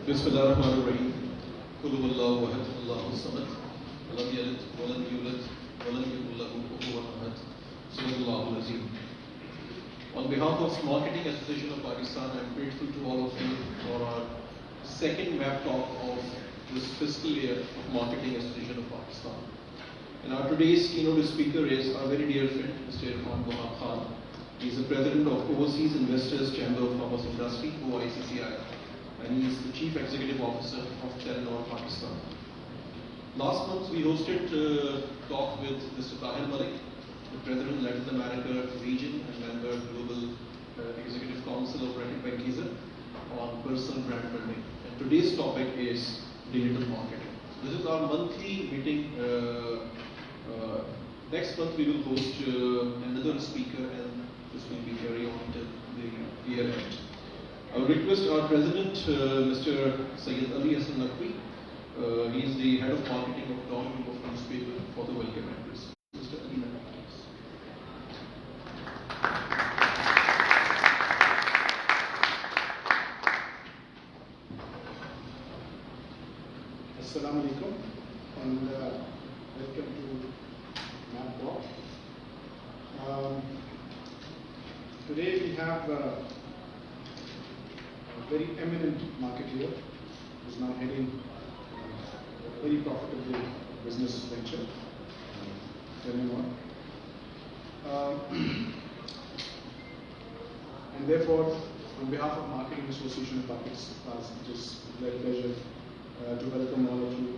Bismillahirrahmanirrahim. Qul huwallahu ahad, Allahu samad, lam yalid wa lam yulad wa lam yakul lahu kufuwan ahad. Sadaqallahul azim. On behalf of Marketing Association of Pakistan, I am grateful to all of you for our second map talk of this fiscal year of Marketing Association of Pakistan. And our today's keynote speaker is our very dear friend, Mr. Irfan Wahab Khan. He is the president of Overseas Investors Chamber of Commerce Industry, OICCI, and he is the chief executive officer of Telenor Pakistan. Last month we hosted a talk with Mr. Tahir Malik, the president of Latin America region and member of Global Executive Council of Racket Bankiza on personal brand building. And today's topic is digital marketing. This is our monthly meeting. Next month we will host another speaker, and this will be carried on till the year end. I would request our president, Mr. Syed Ali Hassan Naqvi. He is the head of marketing of Dawn Group of newspaper for the welcome address. Mr. Ali Naqvi, please. Assalamu alaikum and welcome to Map Talk. Today we have a very eminent marketeer who is now heading a very profitable business venture, Telenor. And therefore, on behalf of Marketing Association of Pakistan, it is a great pleasure to welcome all of you.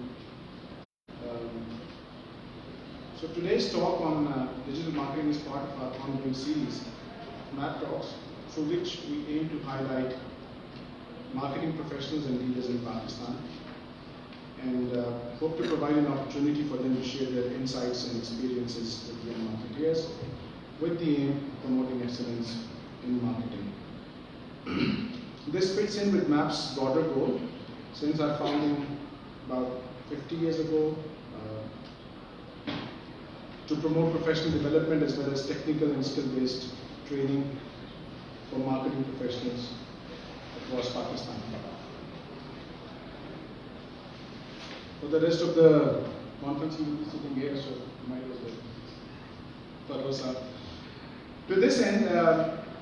So today's talk on digital marketing is part of our ongoing series, Map Talks, through which we aim to highlight marketing professionals and leaders in Pakistan, and hope to provide an opportunity for them to share their insights and experiences with young marketeers, with the aim of promoting excellence in marketing. This fits in with MAP's broader goal. Since our founding about 50 years ago, to promote professional development as well as technical and skill-based training for marketing professionals across Pakistan. For the rest of the conference, you will be sitting here, so you might as well follow us up. To this end,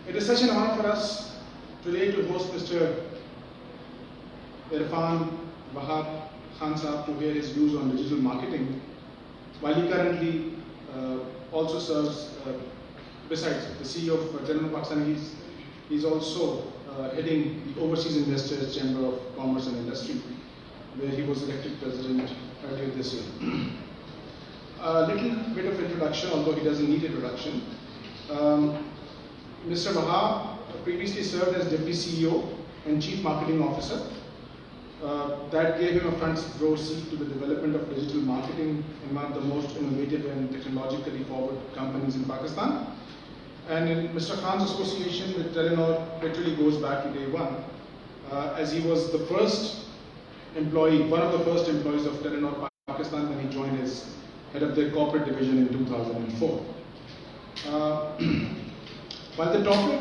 it is such an honor for us today to host Mr. Irfan Wahab Khan Saab to hear his views on digital marketing, while he currently also serves, besides the CEO of Telenor Pakistan, he's also heading the Overseas Investors Chamber of Commerce and Industry, where he was elected president earlier this year. A little bit of introduction, although he doesn't need introduction. Mr. Wahab previously served as Deputy CEO and Chief Marketing Officer. That gave him a front row seat to the development of digital marketing in one of the most innovative and technologically forward companies in Pakistan. And Mr. Khan's association with Telenor literally goes back to day one, as he was the first employee, one of the first employees of Telenor Pakistan when he joined as head of their corporate division in 2004. While the topic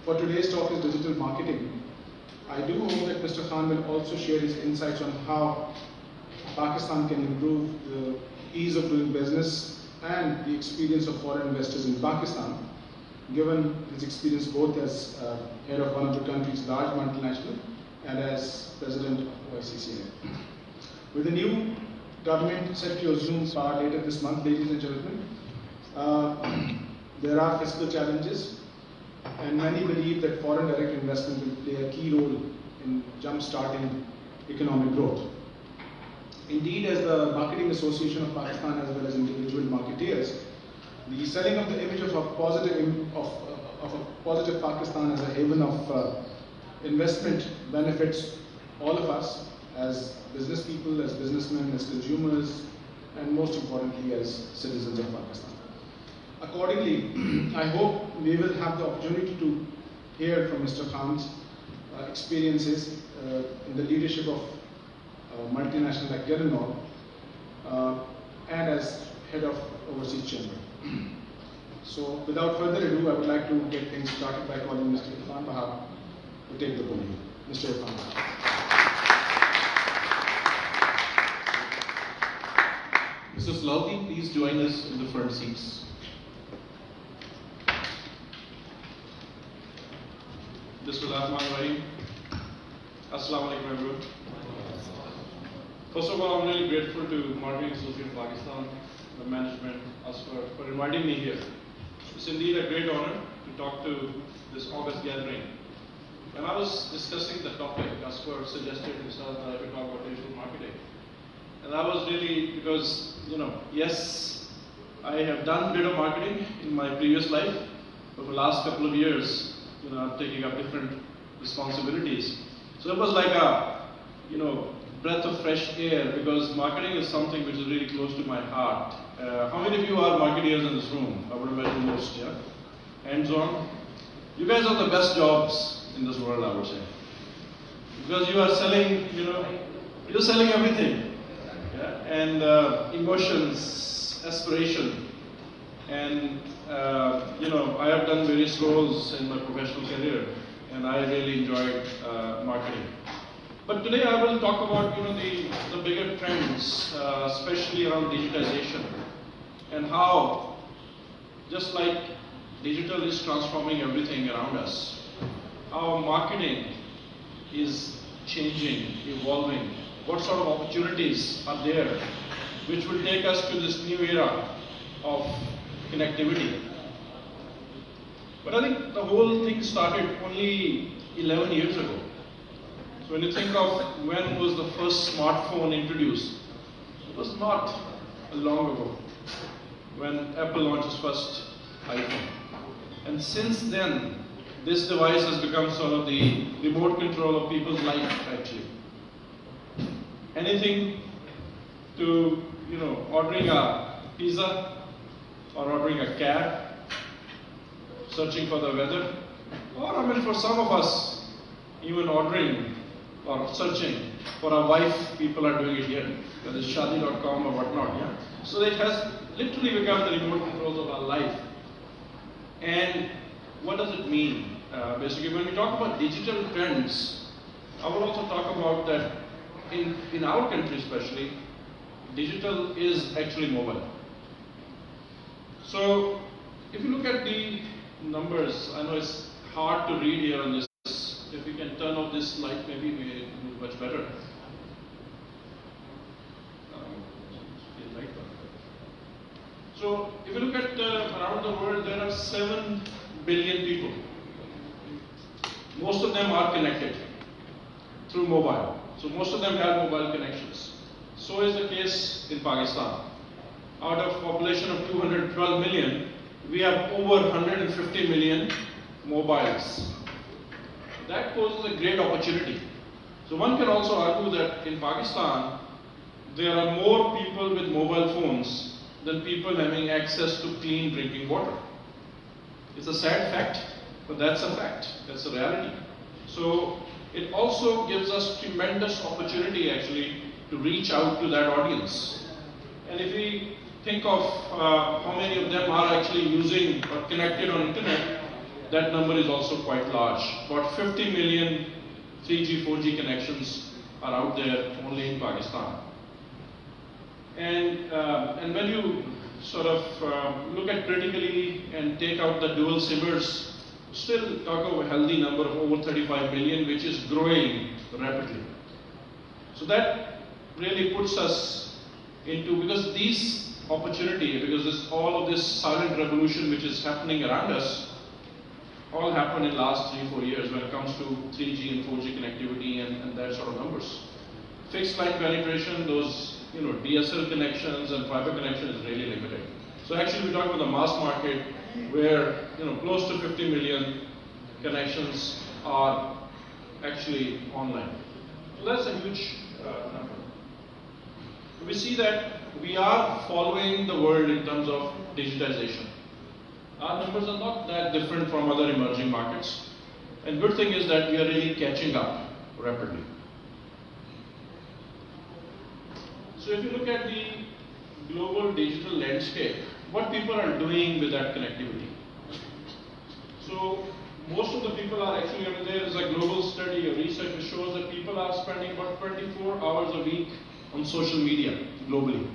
for today's talk is digital marketing, I do hope that Mr. Khan will also share his insights on how Pakistan can improve the ease of doing business and the experience of foreign investors in Pakistan, given his experience both as head of one of the country's large multinational and as president of OICCI. With the new government set to assume power later this month, ladies and gentlemen, there are fiscal challenges, and many believe that foreign direct investment will play a key role in jump-starting economic growth. Indeed, as the Marketing Association of Pakistan as well as individual marketeers, the selling of the image of a positive Pakistan as a haven of investment benefits all of us as business people, as businessmen, as consumers, and most importantly as citizens of Pakistan. Accordingly, I hope we will have the opportunity to hear from Mr. Khan's experiences in the leadership of multinational like Telenor and as head of Overseas Chamber. So without further ado, I would like to get things started by calling Mr. Irfan Wahab to take the podium. Mr. Irfan Wahab. Mr. Slaughter, please join us in the front seats. Bismillahirrahmanirrahim. Assalamu alaikum everyone. First of all, I'm really grateful to Marketing Association of Pakistan, the management, Asfar, for inviting me here. It's indeed a great honor to talk to this August gathering. When I was discussing the topic, Asfar suggested himself that I could talk about digital marketing. And I was really, because, yes, I have done a bit of marketing in my previous life, but for the last couple of years, I'm taking up different responsibilities. So it was like a, breath of fresh air, because marketing is something which is really close to my heart. How many of you are marketeers in this room? I would imagine most, yeah? Hands on. You guys are the best jobs in this world, I would say. Because you are selling, you're selling everything. Yeah? And emotions, aspiration. And, I have done various roles in my professional career, and I really enjoyed marketing. But today I will talk about, the bigger trends, especially around digitization, and how, just like digital is transforming everything around us, how marketing is changing, evolving, what sort of opportunities are there, which will take us to this new era of connectivity. But I think the whole thing started only 11 years ago. So when you think of when was the first smartphone introduced, it was not long ago when Apple launched its first iPhone. And since then, this device has become sort of the remote control of people's life, actually. Anything to, ordering a pizza or ordering a cab, searching for the weather, or for some of us, even ordering or searching for a wife. People are doing it here, whether it's shadi.com or whatnot. Yeah? So it has literally become the remote controls of our life. And what does it mean? Basically, when we talk about digital trends, I will also talk about that in our country especially, digital is actually mobile. So if you look at the numbers, I know it's hard to read here on this. If we can turn off this light, maybe we do much better. So if you look at around the world, there are 7 billion people. Most of them are connected through mobile. So most of them have mobile connections. So is the case in Pakistan. Out of population of 212 million, we have over 150 million mobiles. That poses a great opportunity. So one can also argue that in Pakistan, there are more people with mobile phones than people having access to clean drinking water. It's a sad fact, but that's a fact. That's a reality. So it also gives us tremendous opportunity actually to reach out to that audience. And if we think of how many of them are actually using or connected on internet, that number is also quite large. About 50 million 3G, 4G connections are out there only in Pakistan. And when you sort of look at critically and take out the dual SIMers, still talk of a healthy number of over 35 million, which is growing rapidly. So that really puts us into, because these opportunity, because all of this silent revolution which is happening around us, all happened in the last 3-4 years when it comes to 3G and 4G connectivity and that sort of numbers. Fixed line penetration, those DSL connections and fiber connection is really limited. So actually we talk about the mass market where close to 50 million connections are actually online. So that's a huge number. We see that we are following the world in terms of digitization. Our numbers are not that different from other emerging markets. And good thing is that we are really catching up rapidly. So if you look at the global digital landscape, what people are doing with that connectivity. So most of the people are actually, there is a global study or research which shows that people are spending about 24 hours a week on social media globally.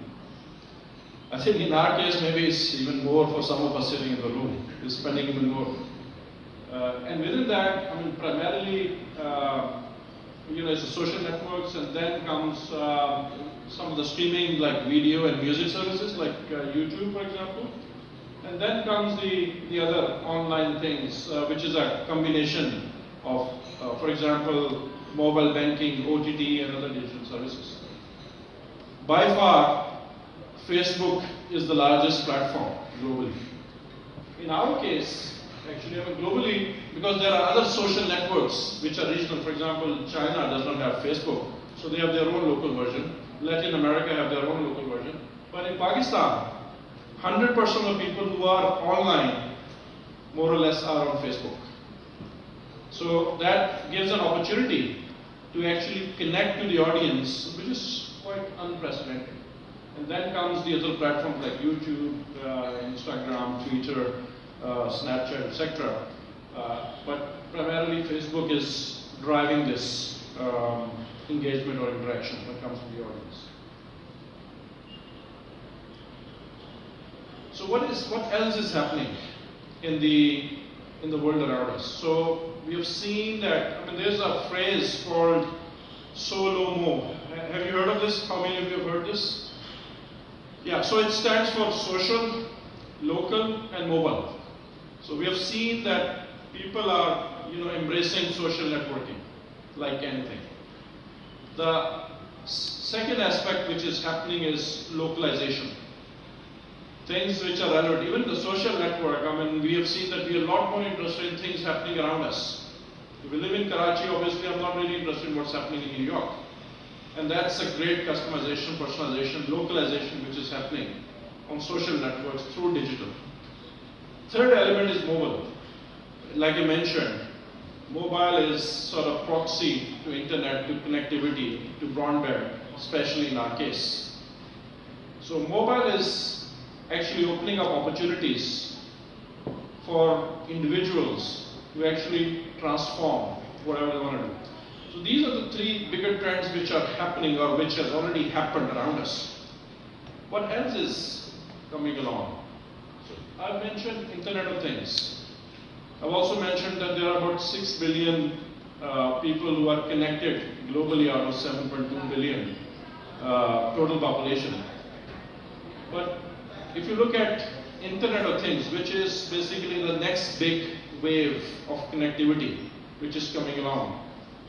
I think in our case, maybe it's even more for some of us sitting in the room. We're spending even more. And within that, I mean, primarily, it's the social networks, and then comes some of the streaming, like video and music services, like YouTube, for example. And then comes the other online things, which is a combination of, for example, mobile banking, OTT, and other digital services. By far, Facebook is the largest platform globally. In our case, actually, I mean, globally, because there are other social networks which are regional. For example, China does not have Facebook, so they have their own local version. Latin America have their own local version. But in Pakistan, 100% of people who are online, more or less, are on Facebook. So that gives an opportunity to actually connect to the audience, which is quite unprecedented. And then comes the other platforms like YouTube, Instagram, Twitter, Snapchat, etc. But primarily Facebook is driving this engagement or interaction when it comes to the audience. So what else is happening in the world around us? So we have seen that, I mean, there's a phrase called SOLO-MO. Have you heard of this? How many of you have heard this? Yeah, so it stands for social, local, and mobile. So we have seen that people are, embracing social networking like anything. The second aspect which is happening is localization. Things which are relevant, even the social network, I mean, we have seen that we are a lot more interested in things happening around us. If we live in Karachi, obviously I'm not really interested in what's happening in New York. And that's a great customization, personalization, localization which is happening on social networks through digital. Third element is mobile. Like I mentioned, mobile is sort of proxy to internet, to connectivity, to broadband, especially in our case. So mobile is actually opening up opportunities for individuals to actually transform whatever they want to do. So these are the three bigger trends which are happening or which has already happened around us. What else is coming along? So I've mentioned Internet of Things. I've also mentioned that there are about 6 billion people who are connected globally out of 7.2 billion total population. But if you look at Internet of Things, which is basically the next big wave of connectivity which is coming along.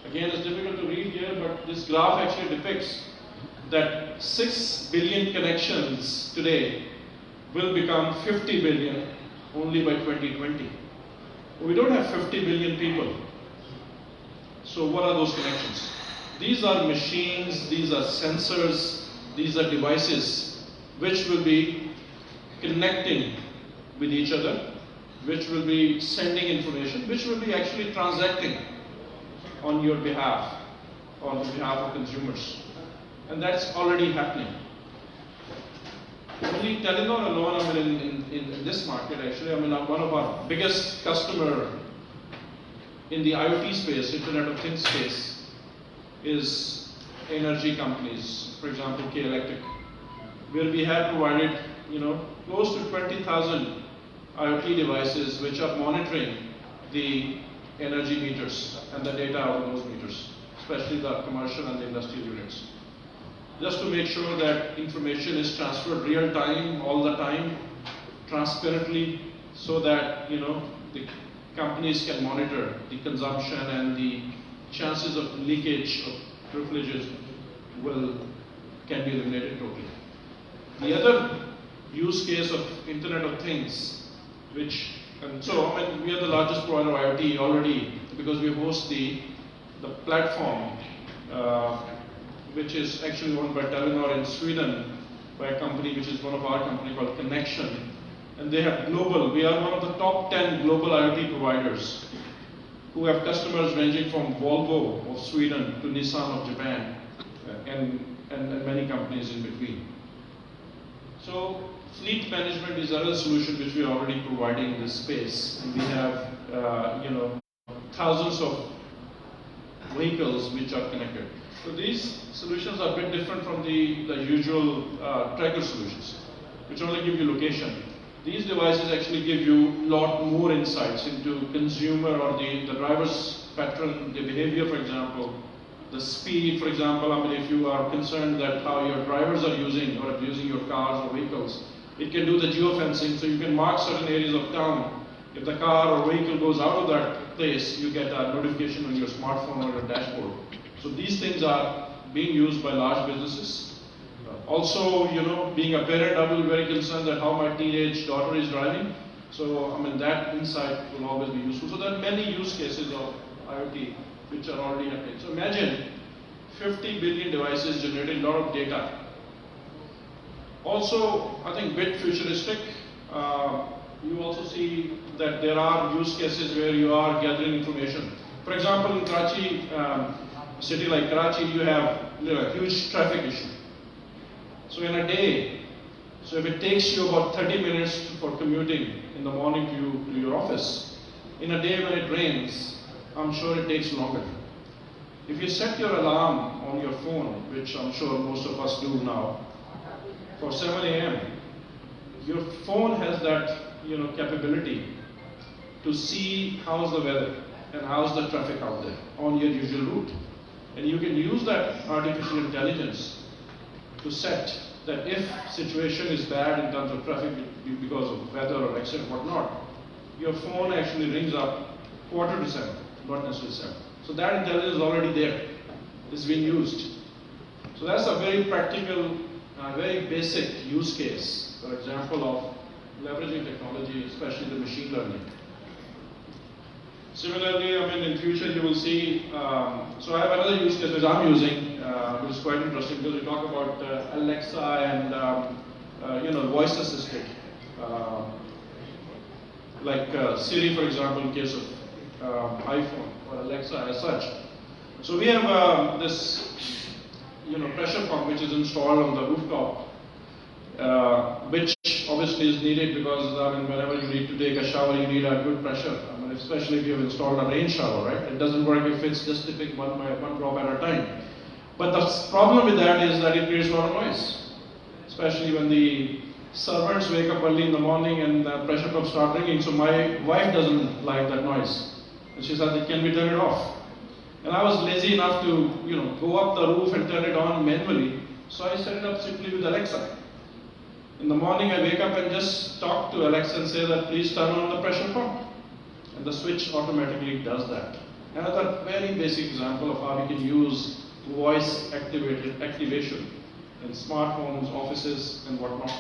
Again, it's difficult to read here, but this graph actually depicts that 6 billion connections today will become 50 billion only by 2020. We don't have 50 billion people. So what are those connections? These are machines, these are sensors, these are devices which will be connecting with each other, which will be sending information, which will be actually transacting on your behalf, or on behalf of consumers. And that's already happening. Only Telenor alone, I mean, in this market actually, I mean, one of our biggest customer in the IoT space, Internet of Things space, is energy companies, for example, K Electric, where we have provided, close to 20,000 IoT devices which are monitoring the energy meters and the data out of those meters, especially the commercial and the industrial units. Just to make sure that information is transferred real time, all the time, transparently, so that the companies can monitor the consumption and the chances of leakage of privileges can be eliminated totally. The other use case of Internet of Things, we are the largest provider of IoT already because we host the platform which is actually owned by Telenor in Sweden by a company which is one of our company called Connection. And they have we are one of the top 10 global IoT providers who have customers ranging from Volvo of Sweden to Nissan of Japan and many companies in between. So fleet management is another solution which we are already providing in this space. And we have thousands of vehicles which are connected. So these solutions are a bit different from the usual tracker solutions. which only give you location. These devices actually give you a lot more insights into consumer or the driver's pattern, the behavior, for example, the speed, for example. I mean, if you are concerned that how your drivers are using or abusing your cars or vehicles, it can do the geofencing, so you can mark certain areas of town. If the car or vehicle goes out of that place, you get a notification on your smartphone or your dashboard. So these things are being used by large businesses. Also, you know, being a parent, I will be very concerned that how my teenage daughter is driving. So, I mean, that insight will always be useful. So there are many use cases of IoT which are already happening. So imagine 50 billion devices generating a lot of data. Also, I think bit futuristic. You also see that there are use cases where you are gathering information. For example, in Karachi, a city like Karachi, you have a huge traffic issue. So in a day, so if it takes you about 30 minutes for commuting in the morning to your office, in a day when it rains, I'm sure it takes longer. If you set your alarm on your phone, which I'm sure most of us do now, for 7 a.m., your phone has that, you know, capability to see how's the weather and how's the traffic out there on your usual route. And you can use that artificial intelligence to set that if situation is bad in terms of traffic because of weather or accident, whatnot, your phone actually rings up 6:45, not necessarily 7. So that intelligence is already there. It's being used. So that's a very practical, very basic use case, for example, of leveraging technology, especially the machine learning. Similarly, I mean, in future you will see, so I have another use case which I'm using, which is quite interesting because we talk about Alexa and, you know, voice assistant. Like Siri, for example, in case of iPhone or Alexa as such. So we have this, you know, pressure pump which is installed on the rooftop, which obviously is needed because I mean, whenever you need to take a shower, you need a good pressure. I mean, especially if you have installed a rain shower, right? It doesn't work if it's just dipping one drop at a time. But the problem with that is that it creates a lot of noise, especially when the servants wake up early in the morning and the pressure pump start ringing. So my wife doesn't like that noise, and she said, "Can we turn it off?" And I was lazy enough to, you know, go up the roof and turn it on manually. So I set it up simply with Alexa. In the morning, I wake up and just talk to Alexa and say that please turn on the pressure pump, and the switch automatically does that. Another very basic example of how we can use voice activation in smartphones, offices, and whatnot.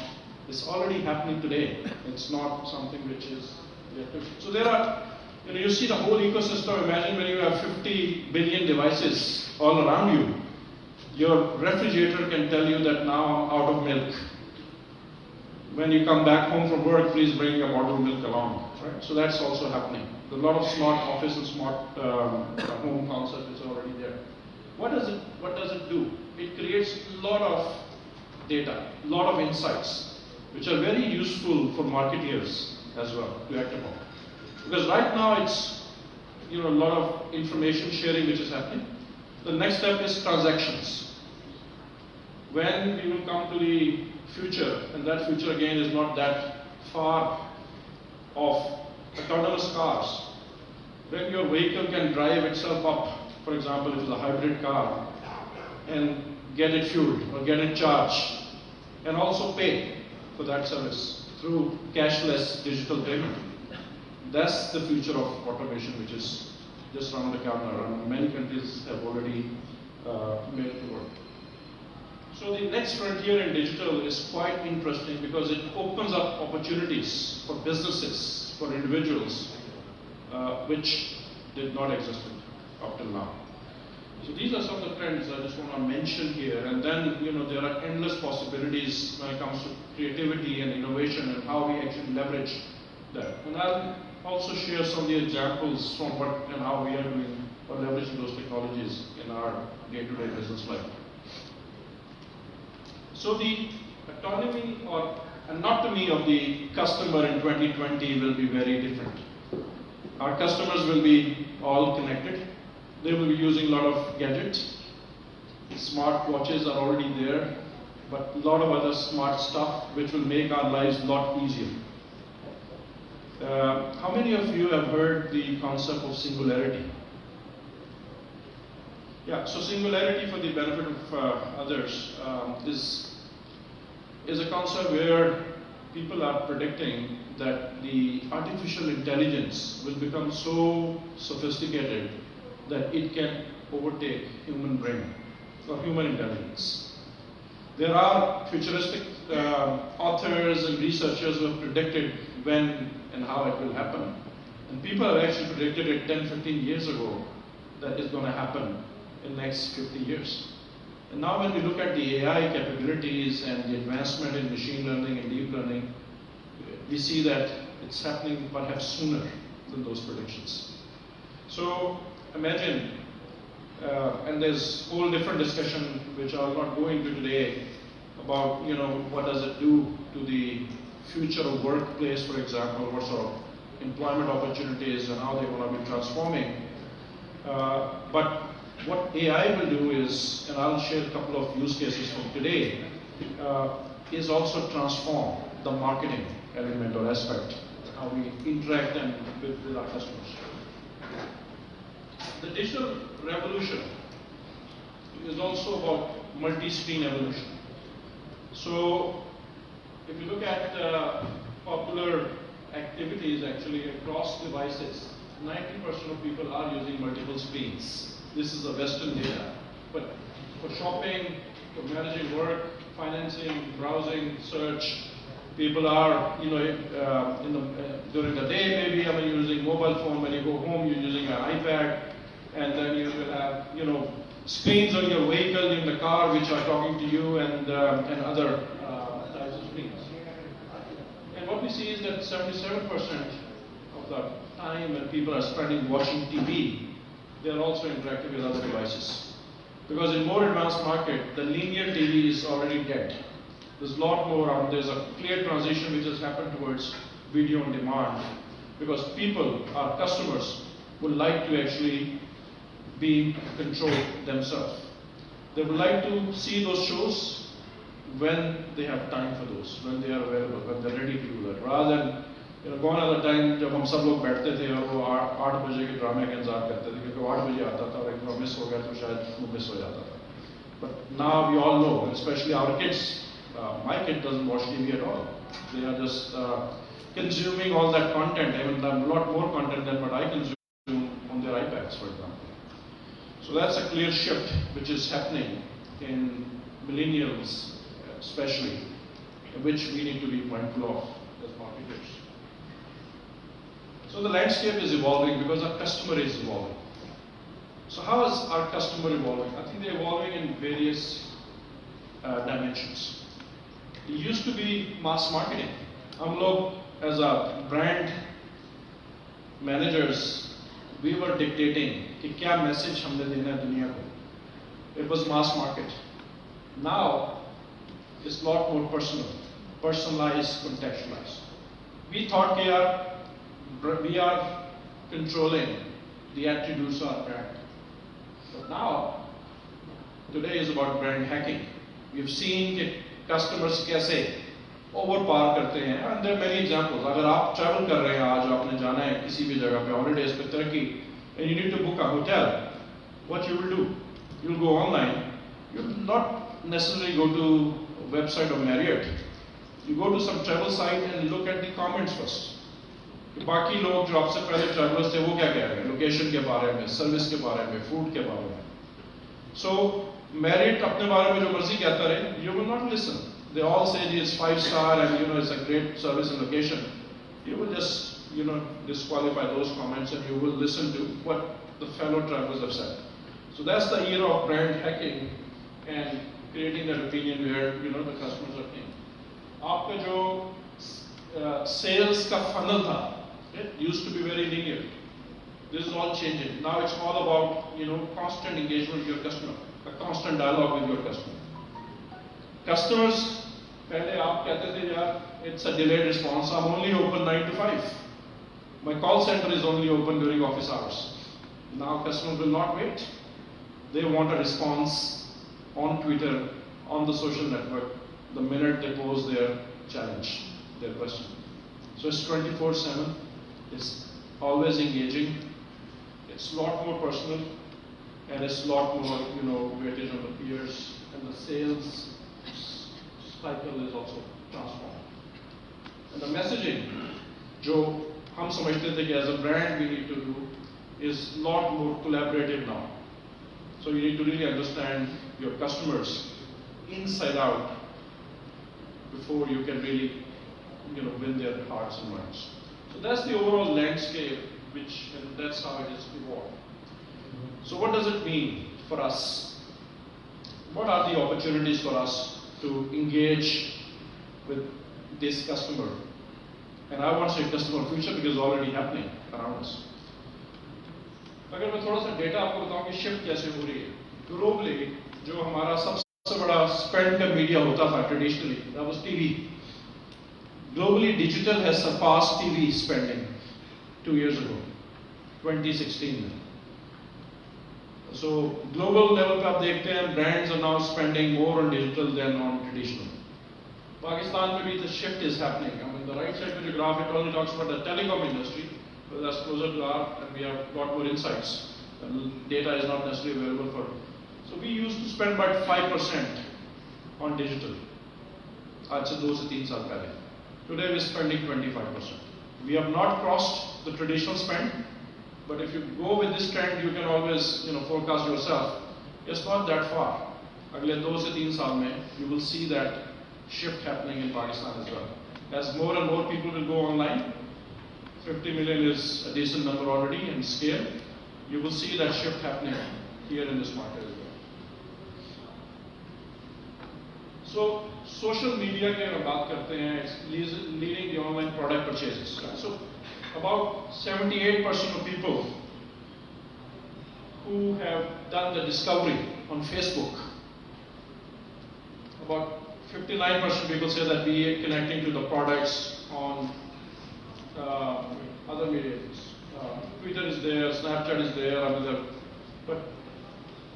It's already happening today. It's not something which is yet to. So there are, you know, you see the whole ecosystem. Imagine when you have 50 billion devices all around you. Your refrigerator can tell you that now I'm out of milk. When you come back home from work, please bring a bottle of milk along. Right? So that's also happening. There's a lot of smart office and smart home concept is already there. What does it do? It creates a lot of data, a lot of insights, which are very useful for marketeers as well to act upon. Because right now it's, you know, a lot of information sharing which is happening. The next step is transactions. When we will come to the future, and that future again is not that far off, autonomous cars, when your vehicle can drive itself up, for example, if it's a hybrid car, and get it fueled or get it charged, and also pay for that service through cashless digital payment. That's the future of automation, which is just around the corner, and many countries have already made it work. So the next frontier in digital is quite interesting because it opens up opportunities for businesses, for individuals, which did not exist up till now. So these are some of the trends I just want to mention here, and then, you know, there are endless possibilities when it comes to creativity and innovation and how we actually leverage that. And I'll also share some of the examples from what and how we are doing or leveraging those technologies in our day-to-day business life. So the autonomy or anatomy of the customer in 2020 will be very different. Our customers will be all connected. They will be using a lot of gadgets. Smart watches are already there. but a lot of other smart stuff which will make our lives a lot easier. How many of you have heard the concept of singularity? Yeah, so singularity, for the benefit of others, is a concept where people are predicting that the artificial intelligence will become so sophisticated that it can overtake human brain or human intelligence. There are futuristic authors and researchers who have predicted when and how it will happen. And people have actually predicted it 10, 15 years ago that is going to happen in the next 50 years. And now when we look at the AI capabilities and the advancement in machine learning and deep learning, we see that it's happening perhaps sooner than those predictions. So imagine, and there's a whole different discussion which I'll not go into today about, what does it do to the future of workplace, for example, what sort of employment opportunities and how they're going to be transforming. But what AI will do is, and I'll share a couple of use cases from today, is also transform the marketing element or aspect, how we interact and with our customers. The digital revolution is also about multi-screen evolution. So if you look at popular activities actually across devices, 90% of people are using multiple screens. This is a Western data. But for shopping, for managing work, financing, browsing, search, people are, during the day maybe using mobile phone. When you go home, you're using an iPad, and then you will have, screens on your vehicle, in the car, which are talking to you, and other types of screens. And what we see is that 77% of the time when people are spending watching TV, they are also interacting with other devices. Because in more advanced market, the linear TV is already dead. There's a lot more, there's a clear transition which has happened towards video on demand. Because people, our customers, would like to actually be in control themselves. They would like to see those shows when they have time for those, when they are available, when they're ready to do that. Rather than, gone are the time जब हम सब लोग बैठते थे और वो 8 बजे के ड्रामे का इंतजार करते थे क्योंकि 8 बजे आता था और एक बार मिस हो गया तो शायद वो मिस हो जाता था. But now we all know, especially our kids, my kid doesn't watch TV at all. They are just consuming all that content, even a lot more content than what I consume on their iPads, for example. So that's a clear shift which is happening in millennials, especially, which we need to be mindful of as marketers. So the landscape is evolving because our customer is evolving. So how is our customer evolving? I think they're evolving in various dimensions. It used to be mass marketing. हम लोग as a brand managers, we were dictating कि क्या message हमने देना है दुनिया को. It was mass market. Now it's a lot more personal, personalized, contextualized. We thought कि यार we are controlling the attributes of our brand. But now, today is about brand hacking. We've seen कि customers कैसे overpower करते हैं. And there are many examples. अगर आप travel कर रहे हैं आज आपने जाना है किसी भी जगह पे holidays पे Turkey, and you need to book a hotel, what you will do? You'll go online. You will not necessarily go to a website of Marriott. You go to some travel site and look at the comments first. बाकी लोग जो आपसे पहले travellers थे वो क्या कह रहे हैं लोकेशन के बारे में, सर्विस के बारे में, फूड के बारे में. So Marriott अपने बारे में जो मर्जी कहता रहे, you will not listen. They all say it's 5-star and it's a great service and location. You will just disqualify those comments and you will listen to what the fellow travelers have said. So that's the era of brand hacking and creating that opinion where the customers are paying. आपका जो sales का funnel था, it used to be very linear. This is all changing. Now it's all about constant engagement with your customer, a constant dialogue with your customer. Customers, पहले आप कहते थे यार, it's a delayed response. I'm only open 9 to 5. My call center is only open during office hours. Now customers will not wait. They want a response on Twitter, on the social network, the minute they pose their challenge, their question. So it's 24/7, it's always engaging, it's a lot more personal, and it's a lot more, weightage on the peers, and the sales cycle is also transformed. And the messaging, जो हम समझते थे कि as a brand we need to do, is a lot more collaborative now. So you need to really understand your customers inside out before you can really, win their hearts and minds. So that's the overall landscape, and that's how it has evolved. So what does it mean for us? What are the opportunities for us to engage with this customer? And I want to say customer future because it's already happening around us. अगर मैं थोड़ा सा data आपको बताऊं कि shift कैसे हो रही है, ग्लोबली जो हमारा सबसे बड़ा स्पेंड का मीडिया होता था traditionally, that was TV. Globally, digital has surpassed TV spending 2 years ago, 2016. So global level पे आप देखते हैं brands are now spending more on digital than on traditional. Pakistan में भी the shift is happening. I mean, the right side of the graph it only talks about the telecom industry. That's closer to our, and we have a lot more insights. And data is not necessarily available for. So we used to spend about 5% on digital. आज से 2 से 3 साल पहले. Today we're spending 25%. We have not crossed the traditional spend, but if you go with this trend, you can always, forecast yourself. It's not that far. अगले 2 से 3 साल में, you will see that shift happening in Pakistan as well. As more and more people will go online. 50 million is a decent number already in scale. You will see that shift happening here in this market as well. So, social media के अगर बात करते हैं, it's leading the online product purchases. So, about 78% of people who have done the discovery on Facebook, about 59% people say that we are connecting to the products on other mediums. Twitter is there, Snapchat is there, but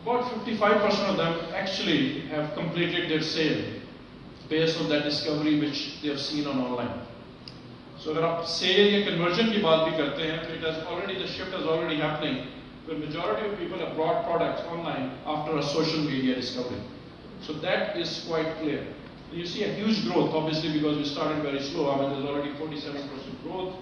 about 55% of them actually have completed their sale based on that discovery which they have seen on online. So अगर आप sale या conversion की बात भी करते हैं, the shift is already happening. The majority of people have brought products online after a social media discovery. So that is quite clear. You see a huge growth, obviously, because we started very slow. I mean, there's already 47% growth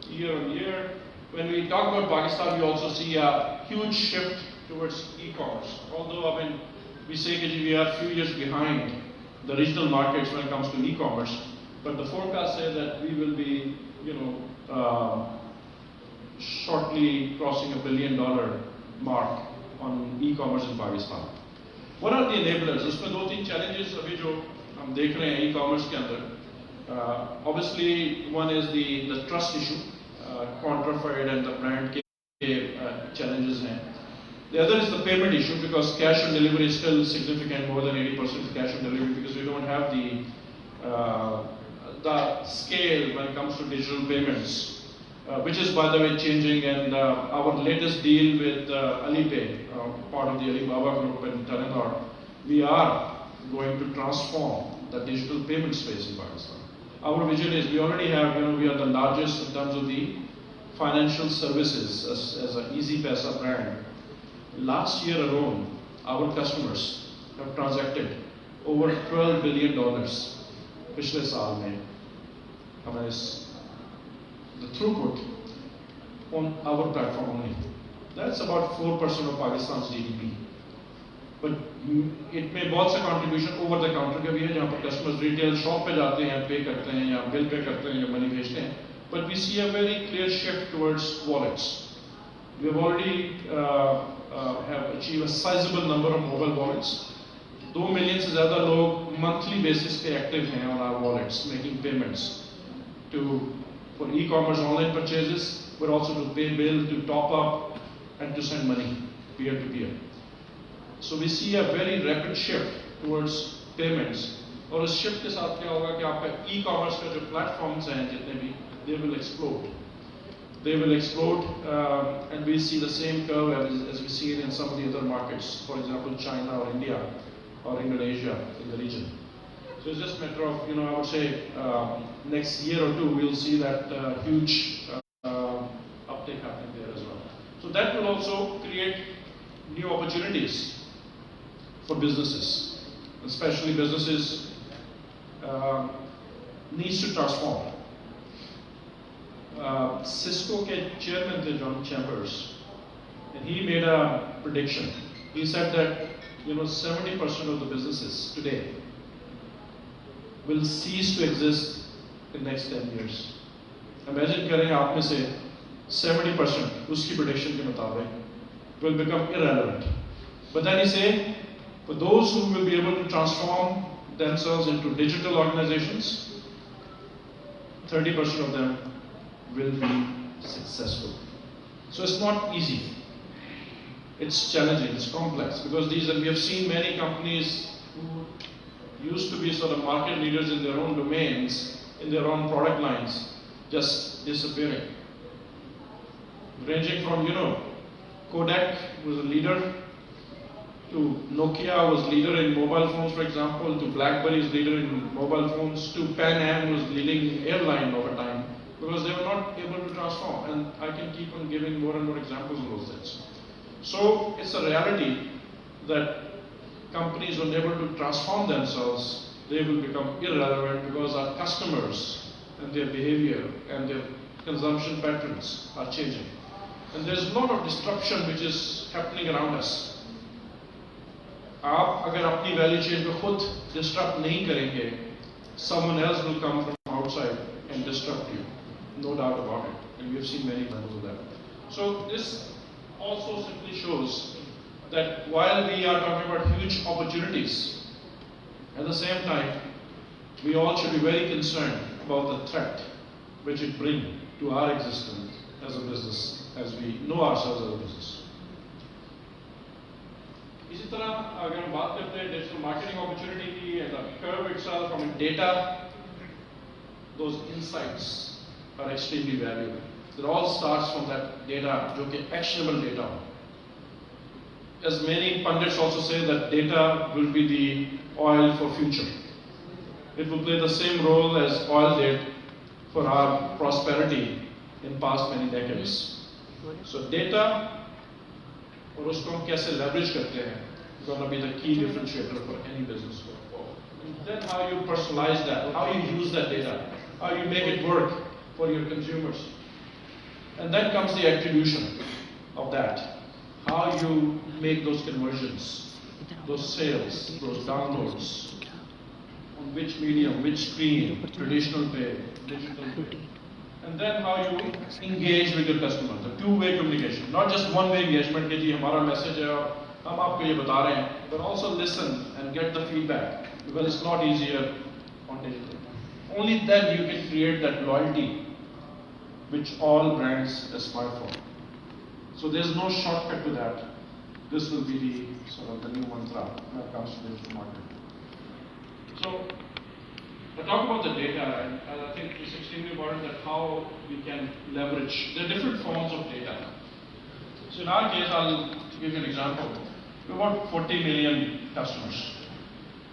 year on year. When we talk about Pakistan, we also see a huge shift towards e-commerce. Although, I mean, we say that we are a few years behind the regional markets when it comes to e-commerce, but the forecasts say that we will be, shortly crossing $1 billion mark on e-commerce in Pakistan. What are the enablers? उसमें 2-3 challenges अभी जो हम देख रहे हैं e-commerce के अंदर. Obviously, one is the trust issue, counterfeit and the brand के challenges हैं. The other is the payment issue because cash on delivery is still significant, more than 80% cash on delivery because we don't have the scale when it comes to digital payments. Which is, by the way, changing, and our latest deal with Alipay, part of the Alibaba group in Telenor, we are going to transform the digital payment space in Pakistan. Our vision is we already have, we are the largest in terms of the financial services as an Easy Paisa brand. Last year alone, our customers have transacted over $12 billion पिछले साल में. The throughput on our platform only. That's about 4% of Pakistan's GDP. But it may बहुत से contribution over the counter का भी है जहाँ पर customers retail shop पे जाते हैं, pay करते हैं या bill pay करते हैं या money भेजते हैं. But we see a very clear shift towards wallets. We have already have achieved a sizable number of mobile wallets. 2 million से ज़्यादा लोग monthly basis पे active हैं on our wallets, making payments for e-commerce online purchases, but also to pay bill, to top up, and to send money peer-to-peer. So we see a very rapid shift towards payments. और इस shift के साथ क्या होगा कि आपका e-commerce का जो platforms हैं जितने भी, they will explode. They will explode, and we see the same curve as we see it in some of the other markets, for example, China or India or Indonesia in the region. So it's just a matter of, I would say, next year or two, we'll see that huge uptake happening there as well. So that will also create new opportunities for businesses, especially businesses needs to transform. Cisco chairman थे John Chambers, and he made a prediction. He said that 70% of the businesses today will cease to exist in the next 10 years. Imagine करें आप में से 70% उसकी prediction के मुताबिक will become irrelevant. But then he said, for those who will be able to transform themselves into digital organizations, 30% of them will be successful. So it's not easy. It's challenging, it's complex, because we have seen many companies who used to be sort of market leaders in their own domains, in their own product lines, just disappearing. Ranging from, Kodak was a leader, to Nokia was leader in mobile phones, for example, to BlackBerry is leader in mobile phones, to Pan Am was leading airline over time, because they were not able to transform. And I can keep on giving more and more examples of those things. So it's a reality that companies who are able to transform themselves, they will become irrelevant because our customers and their behavior and their consumption patterns are changing. And there's a lot of disruption which is happening around us. आप अगर अपनी value chain को खुद disrupt नहीं करेंगे, someone else will come from outside and disrupt you. No doubt about it. And we have seen many examples of that. So this also simply shows that while we are talking about huge opportunities, at the same time, we all should be very concerned about the threat which it brings to our existence as a business, as we know ourselves as a business. इसी तरह अगर हम बात करते हैं digital marketing opportunity की, and the curve itself from data, those insights are extremely valuable. It all starts from that data, जो कि actionable data. As many pundits also say that data will be the oil for future. It will play the same role as oil did for our prosperity in past many decades. So data और उसको हम कैसे leverage करते हैं is going to be the key differentiator for any business going forward. And then how you personalize that, how you use that data, how you make it work for your consumers. And then comes the attribution of that. How you make those conversions, those sales, those downloads, on which medium, which screen, traditional pay, digital pay. And then how you engage with your customer, the two-way communication, not just one-way engagement, कि जी हमारा message है और हम आपको ये बता रहे हैं, but also listen and get the feedback, because it's not easier on digital. Only then you can create that loyalty which all brands aspire for. So there's no shortcut to that. This will be the sort of the new mantra when it comes to digital marketing. So I talk about the data, and I think it's extremely important that how we can leverage the different forms of data. So in our case, I'll give you an example. We have about 40 million customers.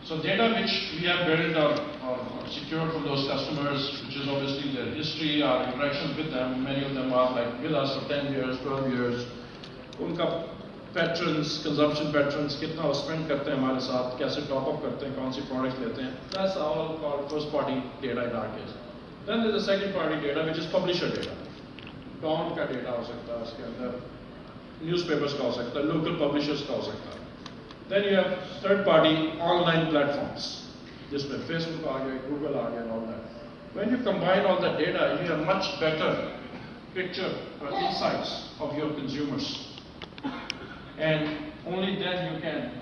So data which we have built or secured from those customers, which is obviously their history, our interactions with them, many of them are like with us for 10 years, 12 years. उनका patterns, consumption patterns, कितना spend करते हैं हमारे साथ, कैसे top up करते हैं, कौन सी products लेते हैं. That's all called first party data in our case. Then there's a second party data which is publisher data. Dawn का data हो सकता है उसके अंदर, newspapers का हो सकता है, local publishers का हो सकता है. Then you have third party online platforms, जिसमें Facebook आ गया, Google आ गया and all that. When you combine all that data, you have much better picture or insights of your consumers. And only then you can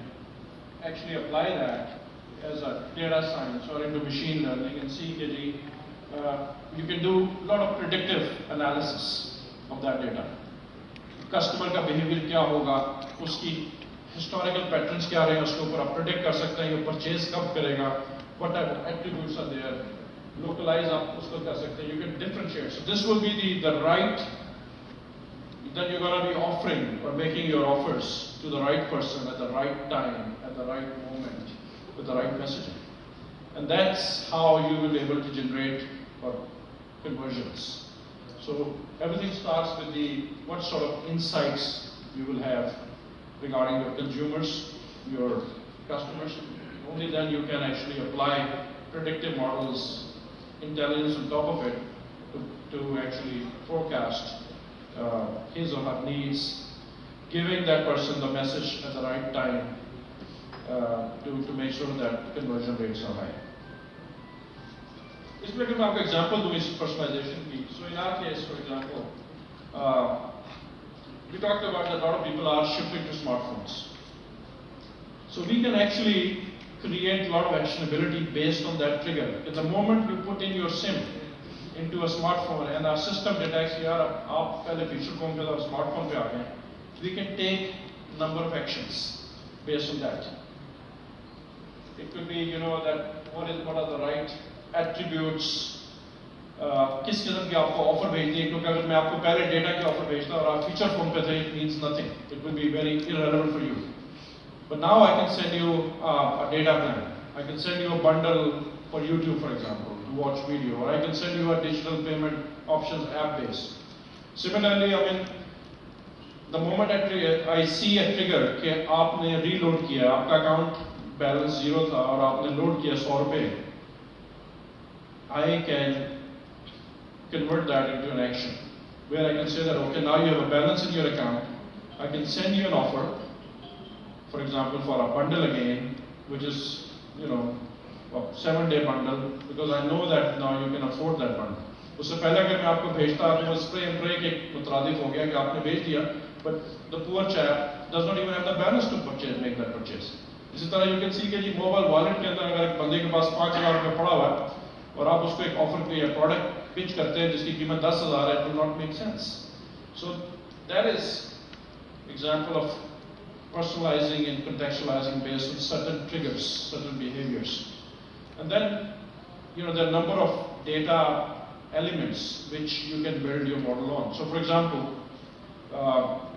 actually apply that as a data science or into machine learning and see that you can do a lot of predictive analysis of that data. Customer का behavior क्या होगा, उसकी historical patterns क्या रहेंगे, उसके ऊपर आप predict कर सकते हैं, ये purchase कब करेगा, what type of attributes are there, localize आप उसको कर सकते हैं, you can differentiate. So this will be the right, then you're going to be offering or making your offers to the right person at the right time, at the right moment, with the right messaging. And that's how you will be able to generate conversions. So everything starts with what sort of insights you will have regarding your consumers, your customers. Only then you can actually apply predictive models, intelligence on top of it to actually forecast his or her needs, giving that person the message at the right time to make sure that conversion rates are high. इसमें अगर मैं आपको example दूं इस personalisation की, so in our case, for example, we talked about that a lot of people are shifting to smartphones. So we can actually create a lot of actionability based on that trigger. At the moment you put in your SIM into a smartphone and our system detects यार आप पहले feature phone पे और smartphone पे आ गए, we can take number of actions based on that. It could be, that what are the right attributes, किस किस्म की आपको ऑफर भेजनी है, क्योंकि अगर मैं आपको पहले डेटा की ऑफर भेजता और आप फीचर फोन पे थे, it means nothing. It will be very irrelevant for you. But now I can send you a data plan. I can send you a bundle for YouTube, for example, to watch video, or I can send you a digital payment options app based. Similarly, the moment I see a trigger कि आपने reload किया, आपका account balance 0 था और आपने load किया 100 रुपए, I can convert that into an action where I can say that, okay, now you have a balance in your account. I can send you an offer, for example, for a bundle again, which is, a 7-day bundle, because I know that now you can afford that bundle. उससे पहले अगर मैं आपको भेजता तो spray and pray के मुतरादिफ हो गया कि आपने भेज दिया, but the poor chap does not even have the balance to make that purchase. इसी तरह you can see कि जी mobile wallet के अंदर अगर एक बंदे के पास 5,000 रुपये पड़ा हुआ है और आप उसको एक ऑफर पे या प्रोडक्ट पिच करते हैं जिसकी कीमत 10,000 है, it will not make sense. So that is example of personalizing and contextualizing based on certain triggers, certain behaviors. And then, there are a number of data elements which you can build your model on. So for example,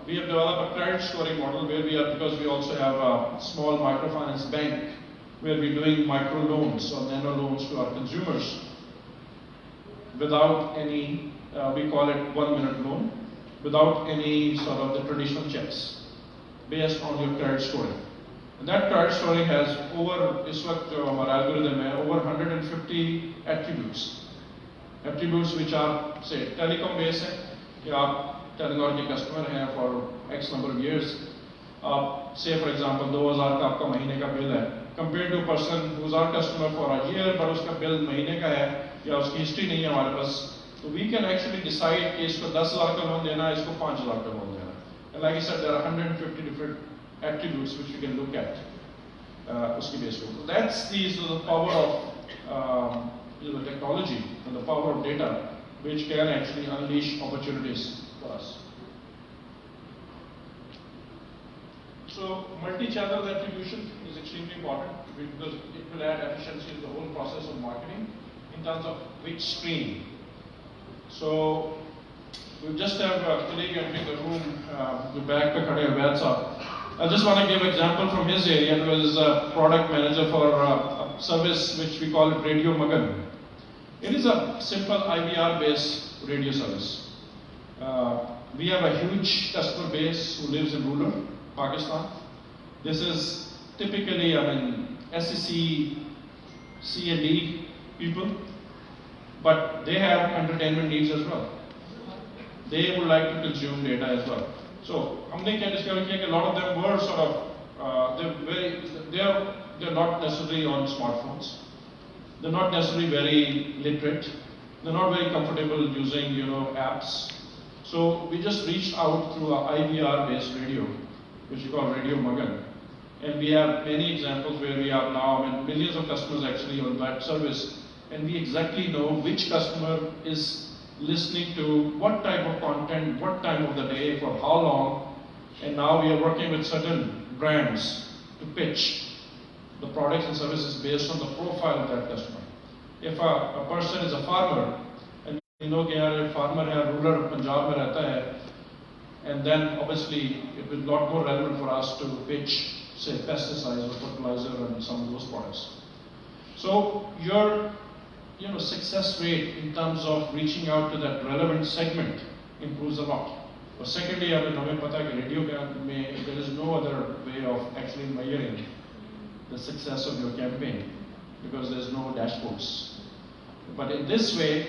we have developed a credit scoring model where because we also have a small microfinance bank where we're doing micro loans or nano loans to our consumers without any, we call it 1-minute loan, without any sort of the traditional checks, based on your credit scoring. And that credit scoring has इस वक्त जो हमारा algorithm है, over 150 attributes which are, say, telecom based है, कि आप Telenor के customer हैं for X number of years, say for example 2,000 का आपका महीने का बिल है, compared to a person who's our customer for a year, but उसका बिल महीने का है या उसकी हिस्ट्री नहीं है हमारे पास, तो we can actually decide कि इसको 10,000 का लोन देना है, इसको 5,000 का लोन देना है. And like I said, there are 150 different attributes which we can look at उसकी base पे. So that's the power of technology and the power of data which can actually unleash opportunities for us. So multi-channel attribution is extremely important because it will add efficiency to the whole process of marketing in terms of which screen. So we just have a colleague entering the room, the back pe khade Ubaid sahab. I just want to give an example from his area. He was a product manager for a service which we call it Radio Magan. It is a simple IVR based radio service. We have a huge customer base who lives in rural Pakistan. This is typically, SEC, C&D people, but they have entertainment needs as well. They would like to consume data as well. So, हमने क्या discover किया कि a lot of them were sort of, they're not necessarily on smartphones. They're not necessarily very literate. They're not very comfortable using, apps. So we just reached out through a IVR-based radio, which we call Radio Magan. And we have many examples where we have now, millions of customers actually on that service. And we exactly know which customer is listening to what type of content, what time of the day, for how long. And now we are working with certain brands to pitch the products and services based on the profile of that customer. If a person is a farmer, and you know that a farmer in rural Punjab mein rehta hai, and then obviously it will be a lot more relevant for us to pitch, say, pesticides or fertilizer and some of those products. So your success rate in terms of reaching out to that relevant segment improves a lot. Or secondly, हमें पता है कि radio में there is no other way of actually measuring the success of your campaign because there's no dashboards. But in this way,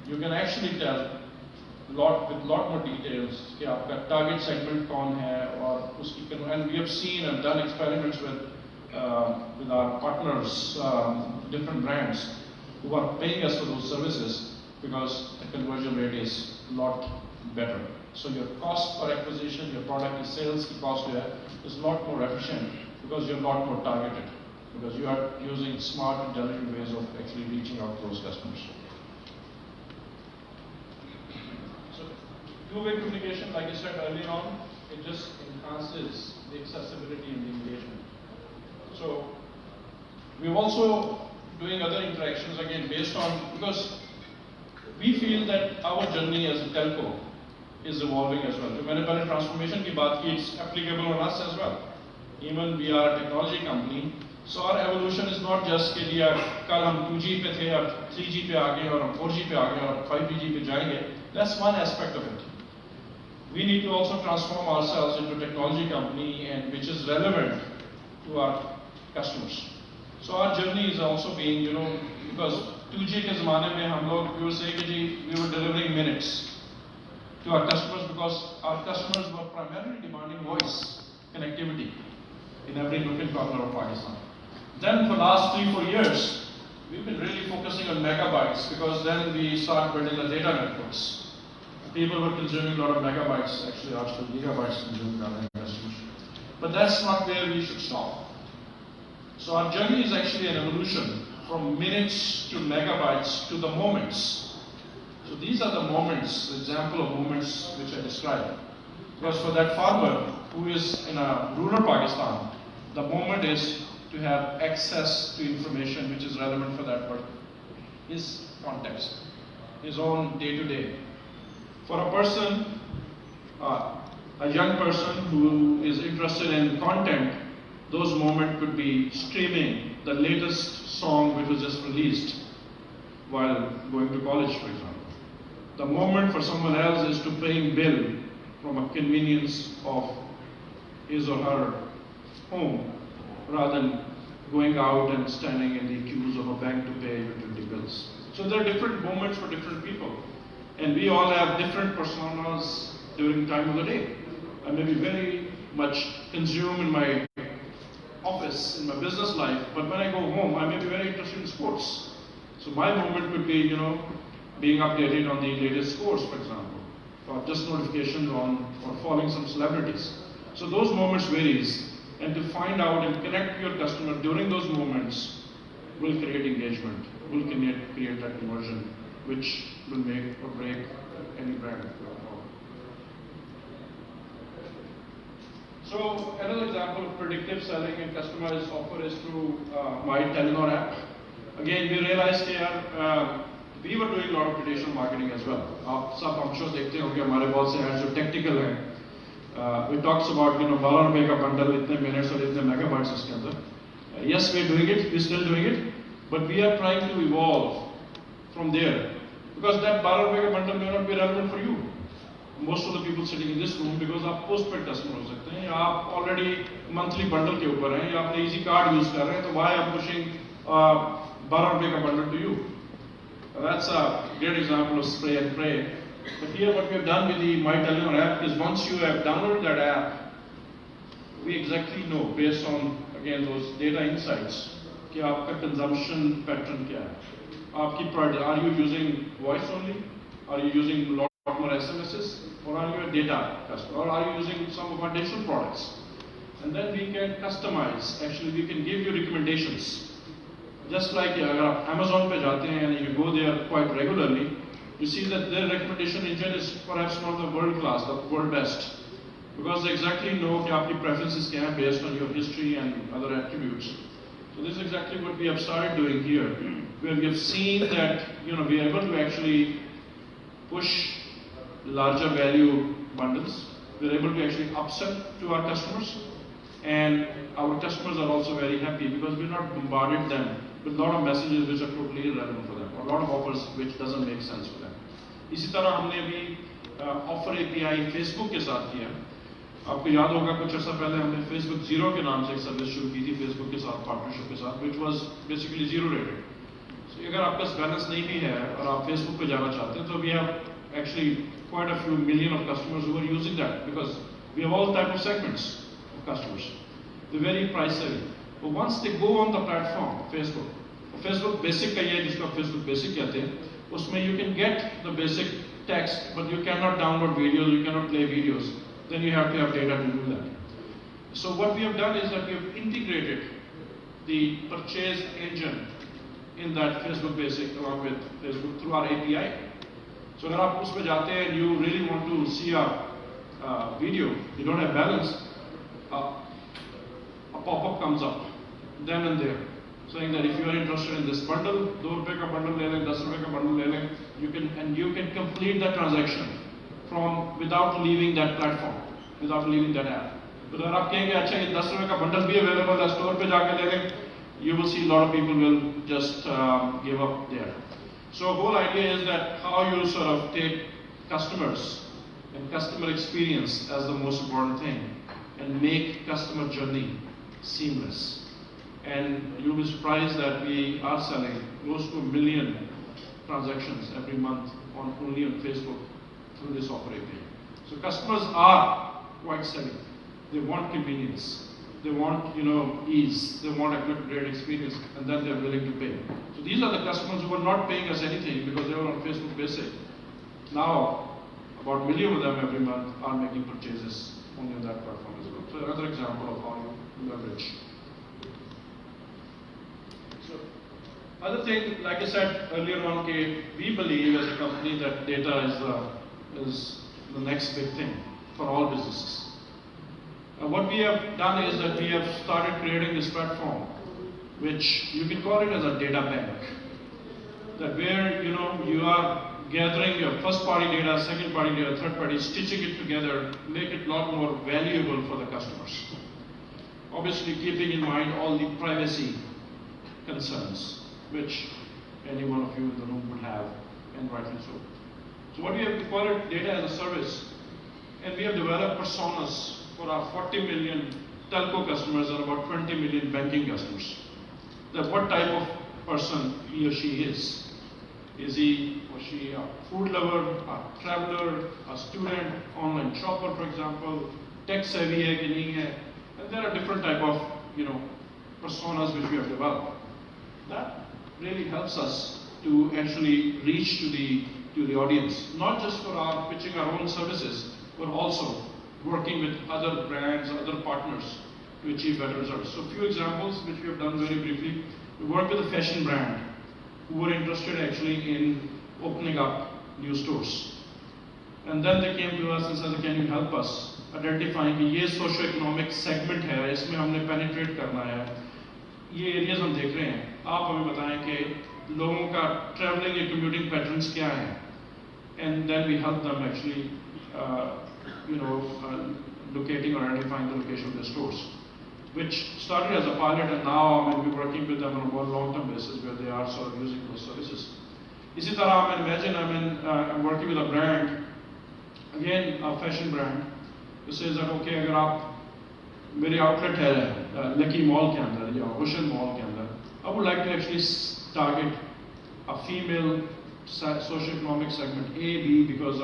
you can actually tell with lot more details कि आपका target segment कौन है और उसकी, and we have seen and done experiments with our partners, different brands who are paying us for those services because the conversion rate is a lot better. So your cost per acquisition, your product sales cost is a lot more efficient because you're a lot more targeted, because you are using smart, intelligent ways of actually reaching out to those customers. So two-way communication, like I said earlier on, it just enhances the accessibility and the engagement. So we're also doing other interactions again based on, because we feel that our journey as a telco is evolving as well. मैंने पहले transformation की बात की, it's applicable on us as well. Even we are a technology company, so our evolution is not just कि यार कल हम 2G पे थे, अब 3G पे आ गए और हम 4G पे आ गए और अब 5G पे जाएंगे. That's one aspect of it. We need to also transform ourselves into a technology company and which is relevant to our customers. So our journey is also being, because 2G के ज़माने में हम लोग, we were saying कि we were delivering minutes to our customers because our customers were primarily demanding voice connectivity in every nook and corner of Pakistan. Then for the last 3-4 years, we've been really focusing on megabytes because then we started building the data networks. People were consuming a lot of megabytes, actually after gigabytes consumed by our customers. But that's not where we should stop. So our journey is actually an evolution from minutes to megabytes to the moments. So these are the moments, the example of moments which I described. Because for that farmer who is in a rural Pakistan, the moment is to have access to information which is relevant for that person, his context, his own day-to-day. For a person, a young person who is interested in content, those moments could be streaming the latest song which was just released while going to college, for example. The moment for someone else is to paying bill from a convenience of his or her home rather than going out and standing in the queues of a bank to pay utility bills. So there are different moments for different people. And we all have different personas during the time of the day. I may be very much consumed in my office, in my business life, but when I go home, I may be very interested in sports. So my moment could be, being updated on the latest scores, for example, or just notifications on or following some celebrities. So those moments varies, and to find out and connect your customer during those moments will create engagement, will create that conversion, which will make or break any brand. So another example of predictive selling and customized offer is through my Telenor app. Again, we realized here we were doing a lot of traditional marketing as well. आप सब हम show देखते होंगे हमारे बहुत से ads जो technical हैं. It talks about ₹12 का bundle, इतने minutes और इतने megabytes इसके अंदर. Yes, we're doing it. We're still doing it, but we are trying to evolve from there because that ₹12 का bundle may not be relevant for you. Most of the people sitting in this room, because आप postpaid customer हो सकते हैं, या आप already monthly bundle के ऊपर हैं, या आपने easy card use कर रहे हैं, तो why I'm pushing ₹12 का bundle to you? That's a great example of spray and pray. But here what we have done with the My Telenor app is once you have downloaded that app, we exactly know based on again those data insights कि आपका consumption pattern क्या है. आपकी product, are you using voice only? Are you using a lot more SMSs? Or are you a data customer? Or are you using some of our digital products? And then we can customize. Actually, we can give you recommendations. Just like अगर आप Amazon पे जाते हैं and you go there quite regularly, you see that their recommendation engine is perhaps not the world class, the world best, because they exactly know कि आपकी preferences क्या हैं based on your history and other attributes. So this is exactly what we have started doing here, where we have seen that we are able to actually push larger value bundles. We are able to actually upsell to our customers, and our customers are also very happy because we are not bombarded them with a lot of messages which are totally irrelevant for them, or a lot of offers which doesn't make sense for them. इसी तरह हमने भी offer API Facebook के साथ किया। आपको याद होगा कुछ अर्सा पहले हमने फेसबुक जीरो के नाम से एक सर्विस शुरू की थी फेसबुक के साथ पार्टनरशिप के साथ, which was basically zero rated. So अगर आपका बैलेंस नहीं भी है और आप फेसबुक पे जाना चाहते हैं तो we have actually quite a few million of customers who are using that because we have all type of segments of customers. They're very price savvy. But once they go on the platform, Facebook basic का ये जिसको आप Facebook basic कहते हैं, उसमें you can get the basic text, but you cannot download videos, you cannot play videos. Then you have to have data to do that. So what we have done is that we have integrated the purchase engine in that Facebook basic along with Facebook through our API. So अगर आप उसमें जाते हैं and you really want to see a video, you don't have balance, a pop-up comes up then and there saying that if you are interested in this bundle, ₹2 का bundle ले लें, ₹10 का bundle ले लें, you can complete that transaction from without leaving that platform, without leaving that app. But अगर आप कहेंगे अच्छा ये ₹10 का bundle भी available है store पे जाके ले लें, you will see a lot of people will just give up there. So whole idea is that how you sort of take customers and customer experience as the most important thing and make customer journey seamless. And you'll be surprised that we are selling close to 1 million transactions every month only on Facebook through this offer API. So customers are quite savvy. They want convenience. They want, ease. They want a good, great experience, and then they're willing to pay. So these are the customers who are not paying us anything because they were on Facebook Basic. Now, about 1 million of them every month are making purchases only on that platform as well. So another example of how you leverage. So, other thing, like I said earlier on, we believe as a company that data is the next big thing for all businesses. What we have done is that we have started creating this platform, which you can call it as a data bank. That where you are gathering your first party data, second party data, third party, stitching it together, make it a lot more valuable for the customers. Obviously keeping in mind all the privacy concerns, which any one of you in the room would have, and rightly so. So what we have called it data as a service, and we have developed personas for our 40 million telco customers and about 20 million banking customers. That what type of person he or she is. Is he or she a food lover, a traveler, a student, online shopper, for example, tech savvy hai ki nahi hai? And there are different type of personas which we have developed. That really helps us to actually reach to the audience, not just for our pitching our own services, but also working with other brands, other partners to achieve better results. So a few examples which we have done very briefly. We worked with a fashion brand who were interested actually in opening up new stores. And then they came to us and said, can you help us identifying कि ये socio-economic segment है, इसमें हमने penetrate करना है, ये areas हम देख रहे हैं, आप हमें बताएं कि लोगों का traveling या commuting patterns क्या हैं, and then we help them actually locating or identifying the location of their stores, which started as a pilot and now we're working with them on a more long-term basis where they are sort of using those services. इसी तरह imagine I'm working with a brand, again a fashion brand, who says that okay अगर आप मेरे outlet है Lucky Mall के अंदर या Ocean Mall के अंदर, I would like to actually target a female socio-economic segment A, B, because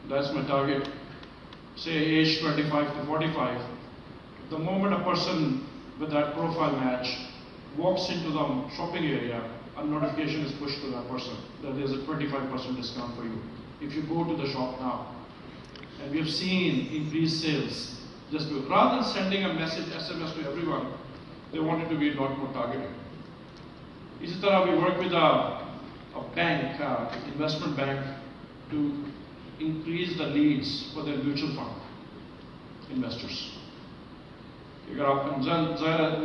that's my target. Say age 25 to 45, the moment a person with that profile match walks into the shopping area, a notification is pushed to that person that there's a 25% discount for you if you go to the shop now. And we have seen increased sales just rather than sending a message, SMS to everyone, they wanted to be a lot more targeted. Isis tarah we work with a bank, investment bank, to increase the leads for their mutual fund investors. अगर आप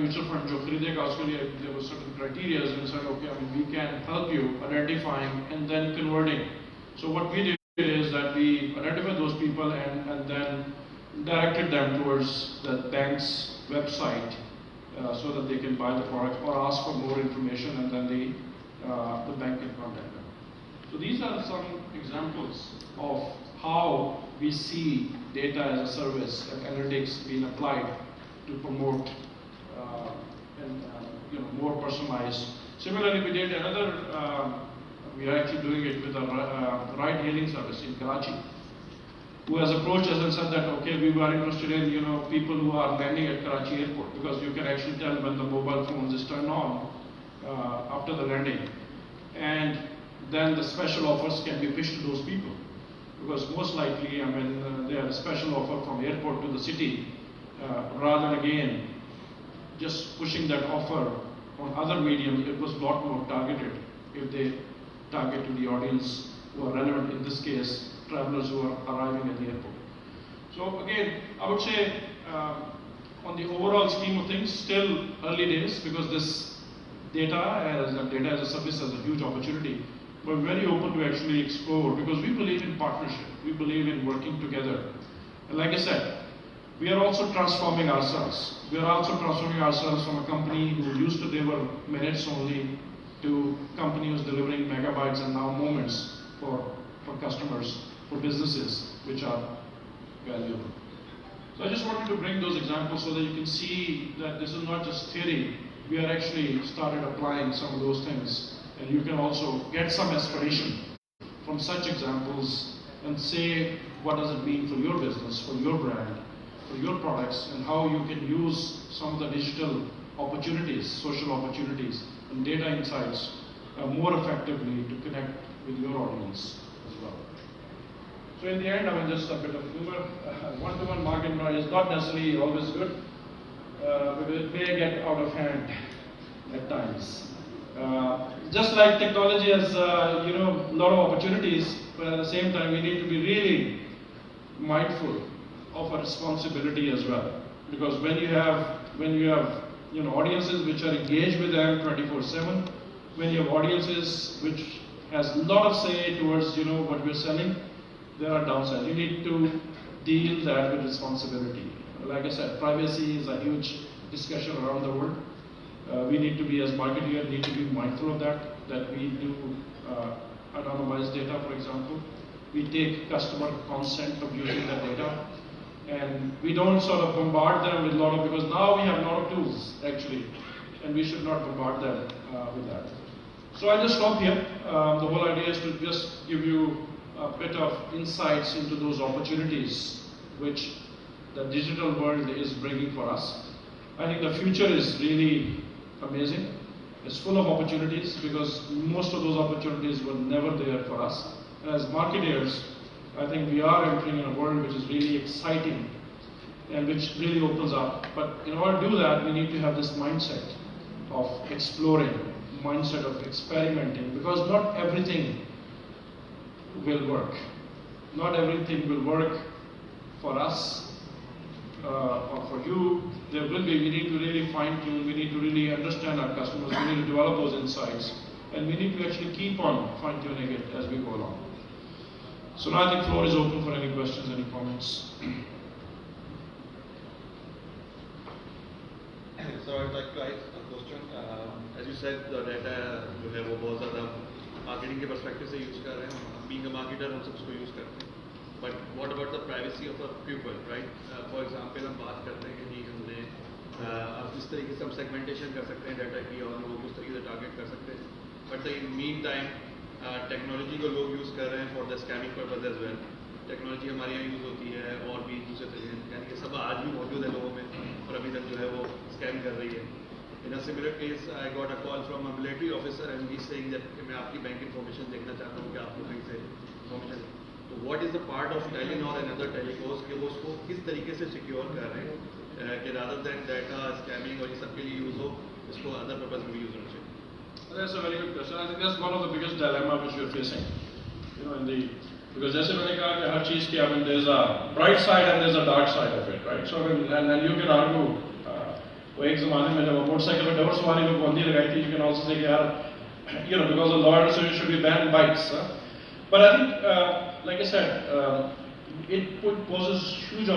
mutual fund जो खरीदेगा उसके लिए there were certain criteria and said okay we can help you identifying and then converting. So what we did is that we identified those people and then directed them towards the bank's website so that they can buy the product or ask for more information, and then the bank can contact them. So these are some examples of how we see data as a service and analytics being applied to promote more personalized. Similarly, we did another. We are actually doing it with a ride-hailing service in Karachi, who has approached us and said that, okay, we were interested in people who are landing at Karachi airport, because you can actually tell when the mobile phones is turned on after the landing, and then the special offers can be pitched to those people, because most likely, they have a special offer from airport to the city, rather than again just pushing that offer on other mediums. It was a lot more targeted if they target to the audience who are relevant, in this case, travelers who are arriving at the airport. So again, I would say on the overall scheme of things, still early days, because this data as a service has a huge opportunity. But we're very open to actually explore, because we believe in partnership, we believe in working together. And like I said, we are also transforming ourselves. We are also transforming ourselves from a company who used to deliver minutes only to a company who's delivering megabytes and now moments for customers, for businesses, which are valuable. So I just wanted to bring those examples so that you can see that this is not just theory. We are actually started applying some of those things, and you can also get some inspiration from such examples and say, what does it mean for your business, for your brand, for your products, and how you can use some of the digital opportunities, social opportunities, and data insights more effectively to connect with your audience as well. So in the end, just a bit of humor. One-to-one marketing is not necessarily always good, because it may get out of hand at times. Just like technology has a lot of opportunities, but at the same time we need to be really mindful of our responsibility as well. Because when you have audiences which are engaged with them 24/7, when you have audiences which has a lot of say towards what we're selling, there are downsides. You need to deal that with responsibility. Like I said, privacy is a huge discussion around the world. We need to be, as marketers, need to be mindful of that we do anonymized data, for example. We take customer consent of using that data, and we don't sort of bombard them with a lot of, because now we have a lot of tools actually, and we should not bombard them with that. So I'll just stop here. The whole idea is to just give you a bit of insights into those opportunities which the digital world is bringing for us. I think the future is really amazing. It's full of opportunities, because most of those opportunities were never there for us. And as marketers, I think we are entering in a world which is really exciting and which really opens up. But in order to do that, we need to have this mindset of exploring, mindset of experimenting, because not everything will work. Not everything will work for us or for you. There will be, we need to really fine tune, we need to really understand our customers, we need to develop those insights, and we need to actually keep on fine tuning it as we go along. So now I think the floor is open for any questions, any comments. So I'd like to ask a question. As you said, the data जो है वो बहुत ज़्यादा marketing के perspective से use कर रहे हैं. Being a marketer, हम सब उसको use करते हैं. But what about the privacy of a pupil, right? For example, हम बात करते हैं कि हमने अब इस तरीके से हम segmentation कर सकते हैं data की, और लोग उस तरीके से target कर सकते हैं. But in meantime, टेक्नोलॉजी को लोग यूज़ कर रहे हैं for the scamming purpose as well. Technology हमारे यहाँ यूज़ होती है और भी दूसरे तरीके, यानी कि सब आज भी मौजूद है लोगों में, और अभी तक जो है वो स्कैम कर रही है. In a similar case I got a call from a military officer and he saying that मैं आपकी बैंक इन्फॉर्मेशन देखना चाहता हूँ कि आपको कहीं से इन्फॉर्मेशन. तो what is the part of Telenor and other telecoms कि वो उसको किस तरीके से सिक्योर कर रहे हैं कि रादर दैन डाटा स्कैमिंग और ये सब के लिए यूज़ हो, इसको अदर पर्पज में भी यूज़ होना चाहिए. That's a very good question. I think that's one of the biggest dilemma which we are facing. Because जैसे मैंने कहा कि हर चीज़ की there's a bright side and there's a dark side of it, right? So and you can argue, वो एक ज़माने में जब मोटरसाइकिल में डबल सवारी में बंदी लगाई थी, you can also say कि यार, because of law and so you should be banned bikes. But I think, like I said, it poses huge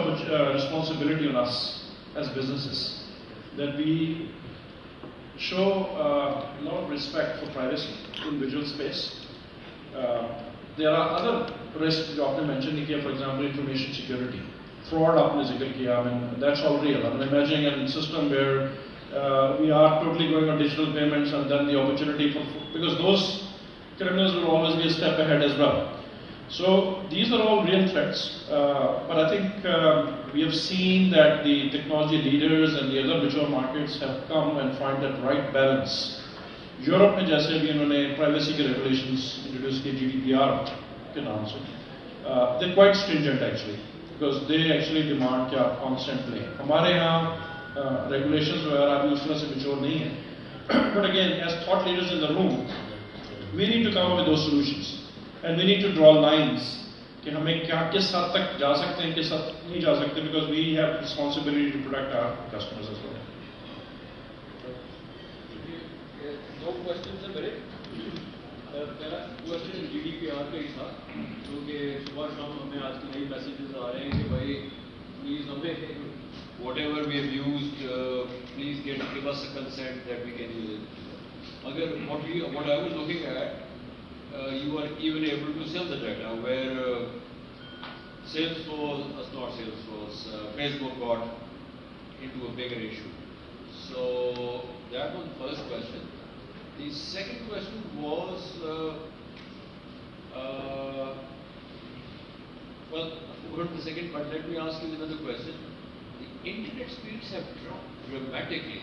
responsibility on us as businesses, that we show a lot of respect for privacy in visual space. There are other risks जो आपने mention नहीं किया, for example information security, fraud आपने जिक्र किया, I mean that's all real. I'm imagining a system where we are totally going on digital payments and then the opportunity for, because those criminals will always be a step ahead as well. So these are all real threats, but I think we have seen that the technology leaders and the other mature markets have come and find that right balance. Europe में जैसे भी उन्होंने privacy के regulations introduce किए GDPR के नाम से, they're quite stringent actually, because they actually demand कि आप consent लें. हमारे यहाँ regulations वगैरह अभी उस तरह से mature नहीं है. But again, as thought leaders in the room, we need to come up with those solutions. And we need to draw lines कि हमें क्या किस हद तक जा सकते हैं, किस हद नहीं जा सकते, because we have responsibility to protect our customers as well. दो क्वेश्चन है मेरे. पहला क्वेश्चन GDPR का ही था, क्योंकि सुबह शाम हमें आजकल नई मैसेजेस आ रहे हैं कि भाई प्लीज हमें whatever we have used, please give us a consent that we can use it. अगर what I was looking at, you are even able to sell the data, where Salesforce, Facebook got into a bigger issue. So that was the first question. The second question was, well, I forgot the second, but let me ask you another question. The internet speeds have dropped dramatically.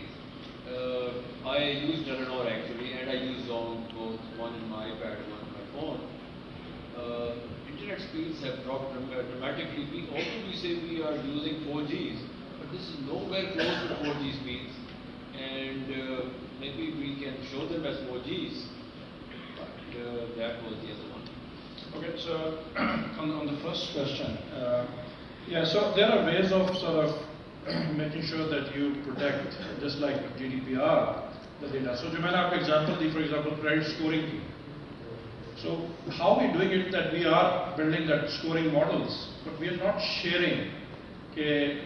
I use Telenor actually, and I use both, one in my iPad, one in my phone. Internet speeds have dropped dramatically. We say we are using 4Gs, but this is nowhere close to 4G speeds, and maybe we can show them as 4Gs, but that was the other one. Okay, so on the first question, yeah, so there are ways of sort of making sure that you protect, just like GDPR, the data. So, जो मैंने आपको example the, for example, credit scoring की. So, how are we doing it that we are building that scoring models, but we are not sharing कि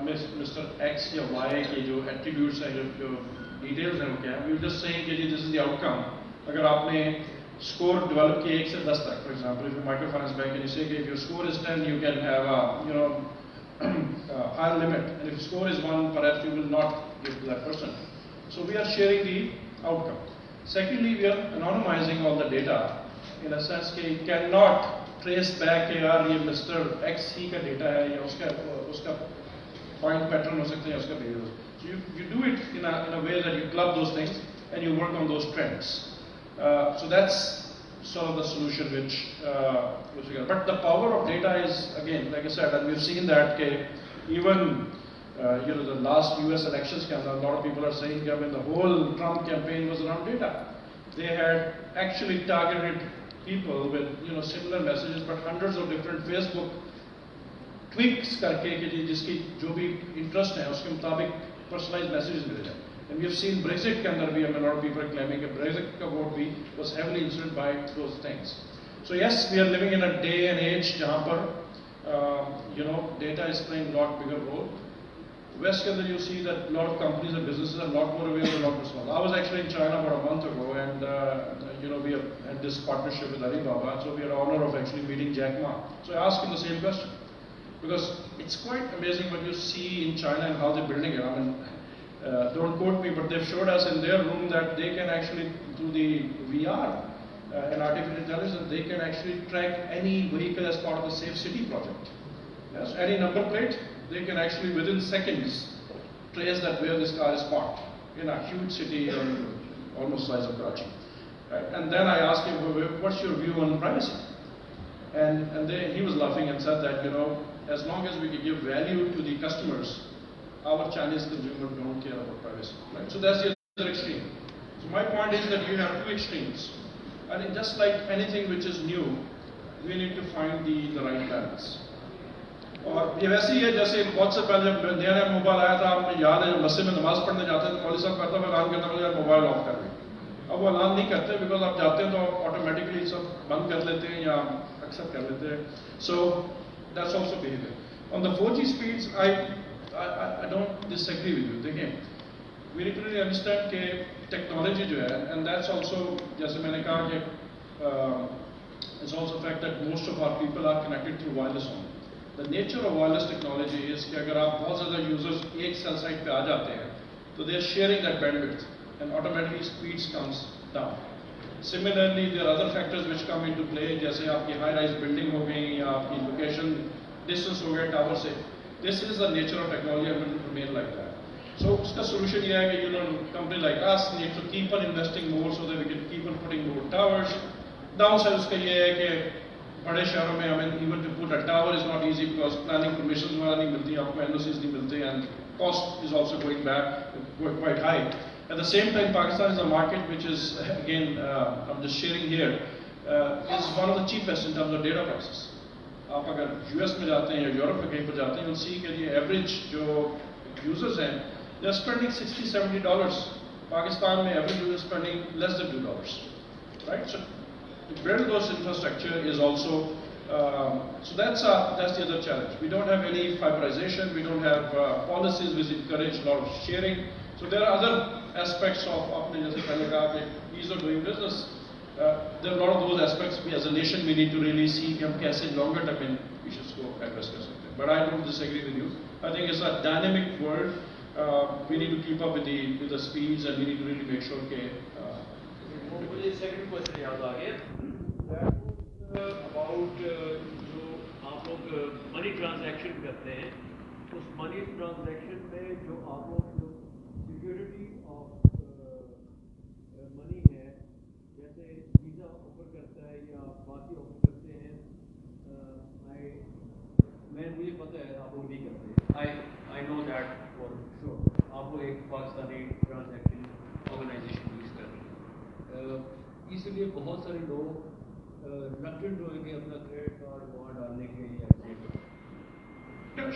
Mr. X या Y के जो attributes हैं, जो details हैं वो क्या हैं. We are just saying कि this is the outcome. अगर आपने score develop किए 1 से 10 तक, for example, if you're a microfinance bank and you say if your score is 10, you can have a higher limit, and if the score is 1, perhaps you will not give to that person. So we are sharing the outcome. Secondly, we are anonymizing all the data in a sense that you cannot trace back कि यार ये Mr. X ही का data है या उसका point pattern हो सकता है या उसका behavior. So you do it in a way that you club those things and you work on those trends. So that's sort of the solution which we got. But the power of data is, again, like I said, and we've seen that even the last US elections, a lot of people are saying that when the whole Trump campaign was around data, they had actually targeted people with similar messages, but hundreds of different Facebook tweaks करके कि जिसकी जो भी interest है उसके मुताबिक personalized messages मिल जाए. And we have seen Brexit के अंदर भी, a lot of people are claiming that Brexit का vote भी was heavily influenced by those things. So yes, we are living in a day and age जहाँ पर data is playing a lot bigger role. West के अंदर you see that a lot of companies and businesses are a lot more aware and a lot more small. I was actually in China about a month ago, and we have had this partnership with Alibaba, so we had the honor of actually meeting Jack Ma. So I asked him the same question, because it's quite amazing what you see in China and how they're building it. I mean, don't quote me, but they've showed us in their room that they can actually, through the VR and artificial intelligence, they can actually track any vehicle as part of the Safe City project. Yes, any number plate, they can actually within seconds trace that where this car is parked in a huge city almost the size of Karachi. Right? And then I asked him, what's your view on privacy? And he was laughing and said that, as long as we can give value to the customers, our Chinese consumers don't care about privacy. Right? So that's the other extreme. So my point is that you have two extremes. I think just like anything which is new, we need to find the right balance. और ये वैसे ही है जैसे बहुत से पहले जब नया नया मोबाइल आया था, आपने याद है जब मस्जिद में नमाज पढ़ने जाते थे तो मौलवी साहब कहता था ऐलान करता था यार मोबाइल ऑफ कर दें. अब वो ऐलान नहीं करते बिकॉज आप जाते हैं तो ऑटोमेटिकली सब बंद कर लेते हैं या एक्सेप्ट कर लेते हैं. So that's also behaviour. On the 4G speeds I don't disagree with you. देखिए, we need to really understand कि technology जो है, and that's also जैसे मैंने कहा कि it's also a fact that most of our people are connected through wireless only. The nature of wireless technology is कि अगर आप बहुत ज़्यादा users एक cell site पे आ जाते हैं, तो they are sharing that bandwidth, and automatically speeds comes down. Similarly, there are other factors which come into play, जैसे आपकी high-rise building हो गई या आपकी location distance हो गया tower से. This is the nature of technology and will remain like that. So, उसका solution ये है कि company like us need to keep on investing more so that we can keep on putting more towers. Downside उसका ये है कि बड़े शहरों में हमें even to put a tower is not easy because planning permissions वगैरह नहीं मिलती, आपको NOCs नहीं मिलते, and cost is also going back, quite high. At the same time, Pakistan is a market which is, again, I'm just sharing here, is one of the cheapest in terms of data prices. आप अगर US में जाते हैं या Europe में कहीं पर जाते हैं, you'll see कि ये average जो users हैं, they're spending $60-70. Pakistan में average user spending less than $2, right? So to build those infrastructure is also, so that's the other challenge. We don't have any fiberization, we don't have policies which encourage a lot of sharing. So there are other aspects of आपने जैसे पहले कहा कि ease of doing business. There are a lot of those aspects we as a nation we need to really see कि हम कैसे longer term in issues को address कर सकते हैं. But I don't disagree with you. I think it's a dynamic world. We need to keep up with the speeds and we need to really make sure कि मुझे second question याद आ गया. That about जो आप लोग money transaction करते हैं, उस money transaction में जो आप लोग security of money है, जैसे वीजा ऑफर करता है या बाकी ऑफर करते हैं, मुझे पता है आप लोग नहीं करते. I know that for sure. आप लोग एक पाकिस्तानी ट्रांजैक्शन ऑर्गेनाइजेशन यूज कर रहे हैं, इसलिए बहुत सारे लोग reluctant होंगे अपना क्रेडिट कार्ड वहाँ डालने के लिए.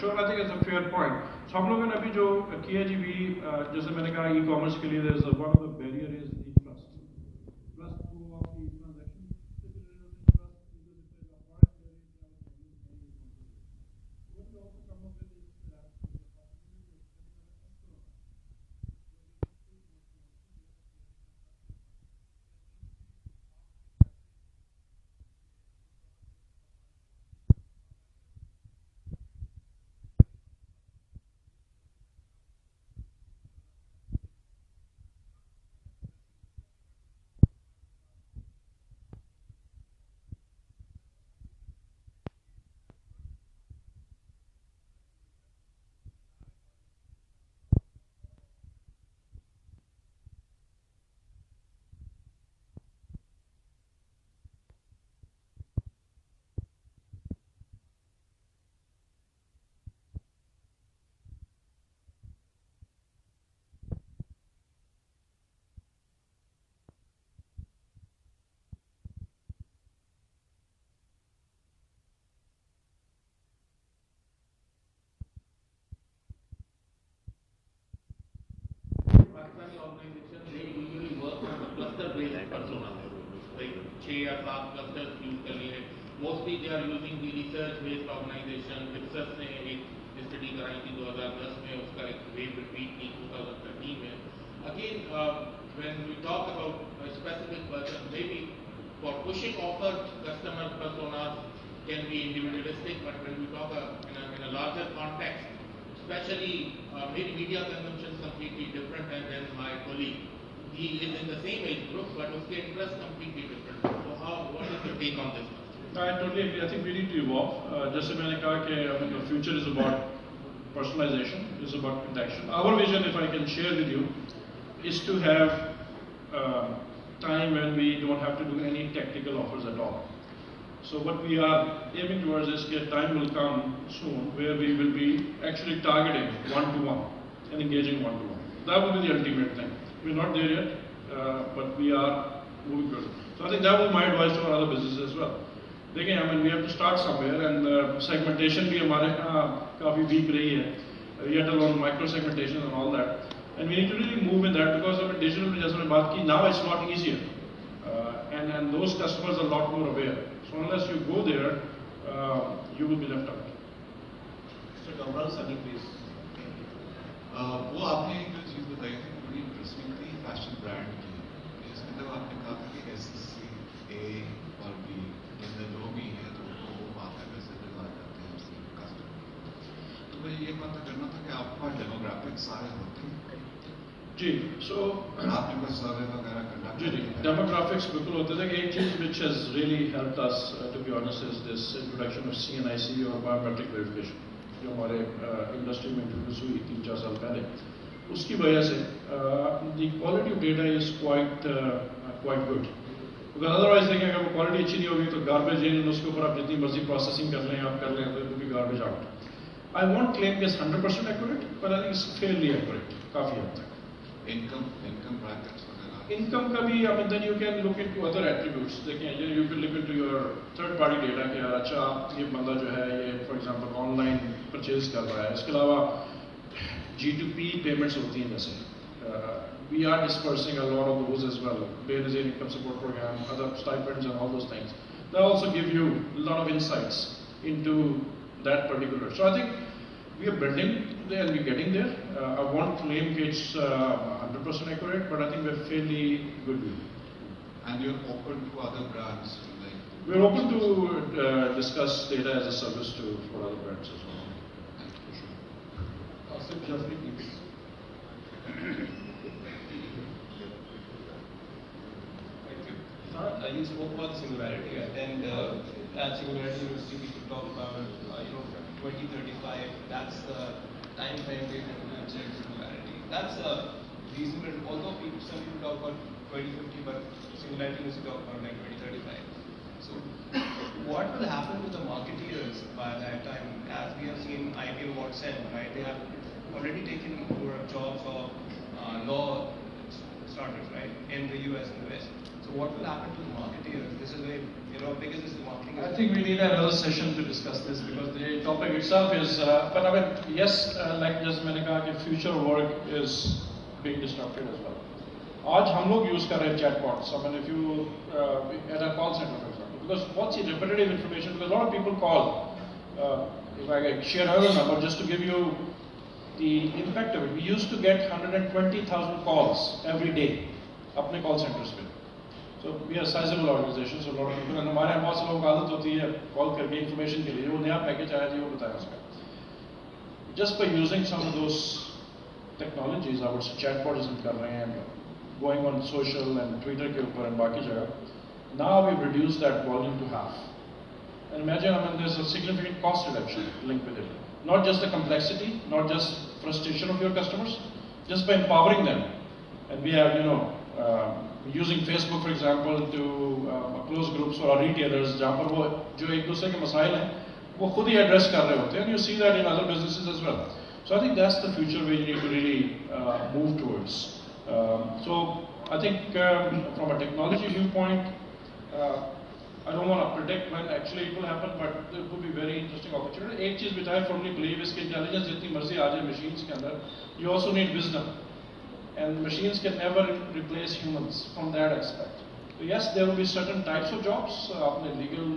Sure, I think it's a fair point. So हम लोगों ने अभी जो किया जी भी जैसे मैंने कहा e-commerce के लिए there's one of the barrier is the trust. Trust को आपकी transaction organization, they usually work on a cluster-based persona. Like 6 or 7 clusters use कर लिए. Mostly they are using the research-based organization. Research ने एक study कराई थी 2010 में, उसका एक wave repeat की 2013 में. Again, when we talk about a specific person, maybe for pushing offer, customer personas can be individualistic, but when we talk in a larger context, especially maybe media consumption is completely different than my colleague. He is in the same age group, but his interest completely different. So what is your take on this? I totally agree. I think we need to evolve. जैसे मैंने कहा कि the future is about personalization, is about protection. Our vision, if I can share with you, is to have time when we don't have to do any technical offers at all. So what we are aiming towards is that time will come soon where we will be actually targeting one-to-one and engaging one-to-one. That will be the ultimate thing. We're not there yet, but we are moving towards it. So I think that will be my advice to our other businesses as well. Again, I mean, we have to start somewhere, and segmentation भी हमारे काफी weak रही है. We had to learn micro segmentation and all that, and we need to really move in that because of digital में जैसे मैंने बात की, now it's a lot easier, and those customers are a lot more aware. So unless you go there, you will be left out. Mr. Kamral Sani, please. वो आपने एक जो चीज़ बताई थी बड़ी इंटरेस्टिंग थी फैशन ब्रांड की। इसके अंदर आपने कहा था कि SSC A और B के अंदर जो भी है तो उनको वो मार्केट में से दिलवा जाते हैं उसके कस्टमर। तो मुझे ये पता करना था कि आपका डेमोग्राफिक्स सारे होते हैं जी, so आपने कोई सर्वे वगैरह कंडक्ट जी, demographics बिल्कुल होते थे। एक चीज which has really helped us to be honest is this introduction of CNIC और biometric verification जो हमारे इंडस्ट्री में इंट्रोड्यूस हुई 3-4 साल पहले। उसकी वजह से the quality of data is quite good. Because otherwise देखें अगर वो क्वालिटी अच्छी नहीं होगी तो गार्बेज इन उसके ऊपर आप जितनी मर्जी प्रोसेसिंग कर लें आप कर लें तो it will be garbage out. I won't claim it's 100% accurate, but I think it's fairly accurate काफी हद तक। income brackets वगैरह इनकम का भी अब then you can look into other attributes। देखें you can look into your third party data कि यार अच्छा ये बंदा जो है ये for example ऑनलाइन परचेज कर रहा है। इसके अलावा G2P payments होती हैं जैसे we are dispersing a lot of those as well, based income support program, other stipends and all those things. They also give you a lot of insights into that particular. So I think we are building there and we're getting there. I won't claim it's 100% accurate, but I think we're fairly good with it. and you're open to other brands like We're open to discuss data as a service for other brands as well. You spoke about Singularity, and at Singularity University, we could talk about 2035. That's the time frame we can achieve Singularity. That's reasonable. Although some people talk about 2050, but Singularity University talk about like 2035. So, what will happen to the marketeers by that time? As we have seen IPL Watson, right? They have already taken over jobs of law starters, right, in the US and the West. So what will happen to the marketeers? This is very, because this is marketing. I think we need another session to discuss this because the topic itself is, but I mean, yes, like just मैंने कहा कि future work is being disrupted as well. आज हम लोग use कर रहे हैं chatbots. I mean, if you at a call center for example, because what's the repetitive information? Because a lot of people call. If I share another number just to give you the impact of it, we used to get 120,000 calls every day अपने call centers पे. So we are a sizable organization, so a lot of people, and हमारे बहुत से लोगों को आदत होती है कॉल करके information के लिए वो नया पैकेज आया जी वो बताया उसका. Just by using some of those technologies, I would say chatbot isn't कर रहे हैं, going on social and Twitter के ऊपर and बाकी जगह. Now we've reduced that volume to half. And imagine, I mean, there's a significant cost reduction linked with it. Not just the complexity, not just frustration of your customers, just by empowering them. And we have, using Facebook, for example, to close groups for our retailers, जहाँ पर वो जो एक दूसरे के मसाइल हैं, वो खुद ही address कर रहे होते हैं. And you see that in other businesses as well. So I think that's the future we need to really move towards. So I think from a technology viewpoint, I don't want to predict when actually it will happen, but there could be very interesting opportunity. एक चीज़ which I firmly believe is कि intelligence जितनी मर्जी आ जाए machines के अंदर, you also need wisdom. And machines can never replace humans from that aspect. So yes, there will be certain types of jobs. आपने legal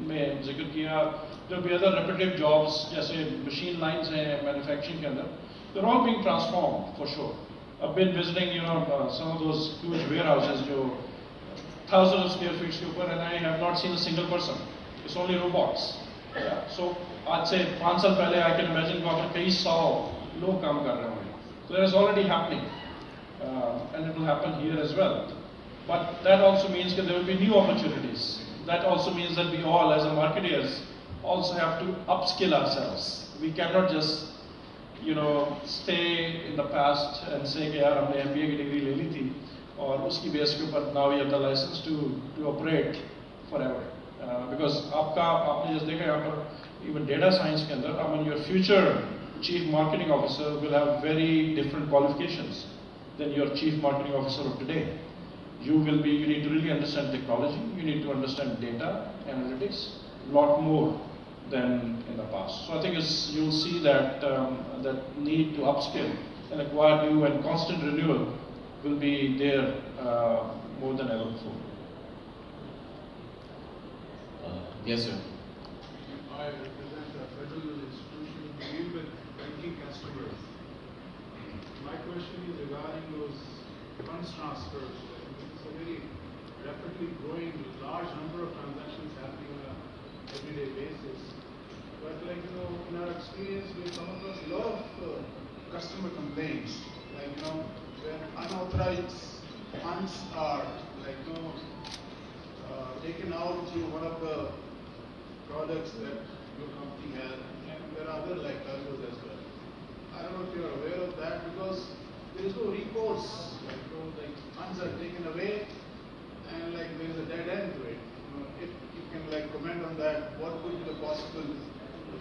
में जिक्र किया. There will be other repetitive jobs, जैसे machine lines हैं manufacturing के अंदर. They're all being transformed for sure. I've been visiting, some of those huge warehouses, जो thousands of square feet के ऊपर, and I have not seen a single person. It's only robots. Yeah. So आज से 5 साल पहले I can imagine वहाँ पर कई 100 लोग काम कर रहे होंगे. So that is already happening. And it will happen here as well. But that also means that there will be new opportunities. That also means that we all, as marketeers, also have to upskill ourselves. We cannot just, stay in the past and say कि यार हमने MBA की degree ले ली थी और उसकी base के ऊपर now we have the license to operate forever. Because आपने just देखा यहाँ पर even data science के अंदर, I mean your future chief marketing officer will have very different qualifications than your chief marketing officer of today. You need to really understand technology, you need to understand data, analytics, a lot more than in the past. So I think you'll see that that need to upskill and acquire new and constant renewal will be there more than ever before. Yes, sir. I represent a federal institution dealing with banking customers. My question is regarding those funds transfers. It's a very rapidly growing, large number of transactions happening on an everyday basis. But like, you know, in our experience, we come across a lot of customer complaints, like, you know, when unauthorized funds are, like, you know, taken out through one of the products that your company has, and there are other like others as well. I don't know if you're aware of that, because there is no recourse, like, you know, like funds are taken away, and like there is a dead end to it. You know, if you can like comment on that, what would be the possible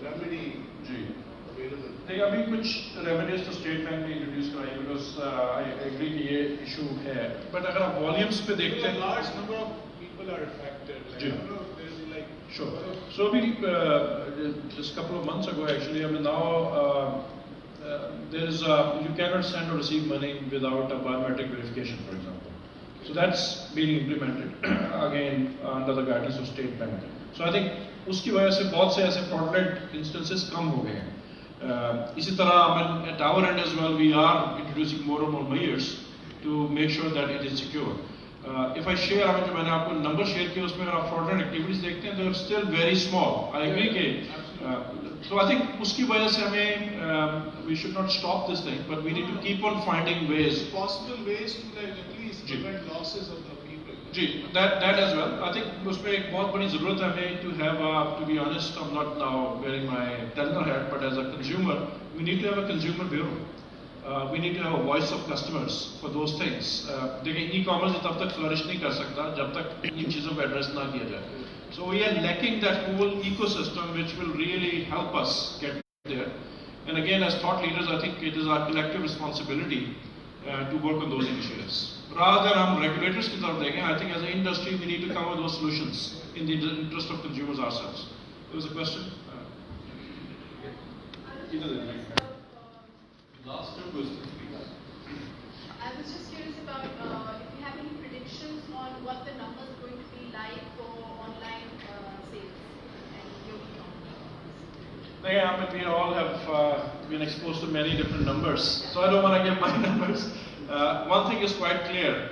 remedy available? नहीं अभी कुछ remedies तो state bank ने introduce कराई because I agree कि ये issue है but अगर आप वॉल्यूम्स पे देखते हैं large number of people are affected. Like, I don't know if there is like sure. So we just a couple of months ago actually, I mean now there is you cannot send or receive money without a biometric verification, for example. So that's being implemented again under the guidance of state bank. So I think उसकी वजह से बहुत से ऐसे fraudulent instances कम हो गए हैं. इसी तरह I mean at our end as well we are introducing more and more measures to make sure that it is secure. If I share, I mean जो मैंने आपको number share किया उसमें अगर आप fraudulent activities देखते हैं, they are still very small. I agree कि so I think उसकी वजह से हमें we should not stop this thing, but we need to keep on finding ways. possible ways to like at least prevent losses of the people. Ji, that as well. I think उसमें एक बहुत बड़ी ज़रूरत है हमें to have to be honest, I'm not now wearing my Telenor hat, but as a consumer, we need to have a consumer bureau. We need to have a voice of customers for those things. देखिए e-commerce तब तक flourish नहीं कर सकता जब तक इन चीज़ों को address ना किया जाए. So we are lacking that whole ecosystem which will really help us get there. And again, as thought leaders, I think it is our collective responsibility to work on those initiatives. Rather than हम regulators की तरफ देखें, I think as an industry we need to come up with those solutions in the interest of consumers ourselves. There was a question. Last two questions, please. I was just curious about if you have any predictions on what the numbers are going to be like for online sales and your e-commerce. Yeah, I mean, we all have been exposed to many different numbers, so I don't want to give my numbers. One thing is quite clear.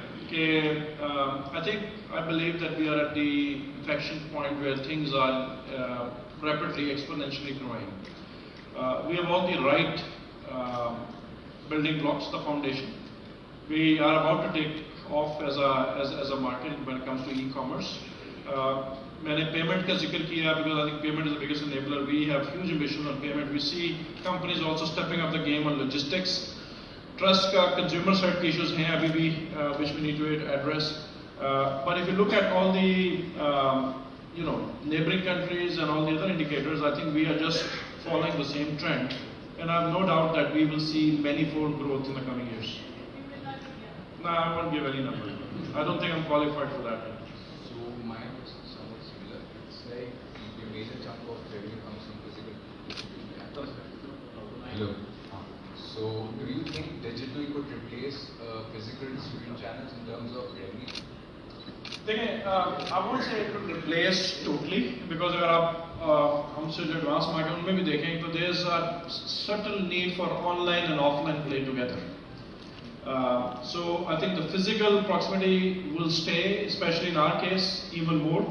I believe that we are at the inflection point where things are rapidly, exponentially growing. We have all the right building blocks, the foundation. We are about to take off as a market when it comes to e-commerce. मैंने payment का जिक्र किया because I think payment is the biggest enabler. We have huge ambitions on payment. We see companies also stepping up the game on logistics. Trust का consumer side के issues हैं अभी भी which we need to address. But if you look at all the neighboring countries and all the other indicators, I think we are just following the same trend. And I have no doubt that we will see many-fold growth in the coming years. No, I won't give any number. I don't think I'm qualified for that. So my question is somewhat similar. It's like your major chunk of revenue comes from physical distribution. Hello. So do you think digital could replace physical distribution channels in terms of revenue? I won't say it will replace totally because अगर आप हमसे जो advanced market उनमें भी देखें तो there is a certain need for online and offline play together. So I think the physical proximity will stay, especially in our case, even more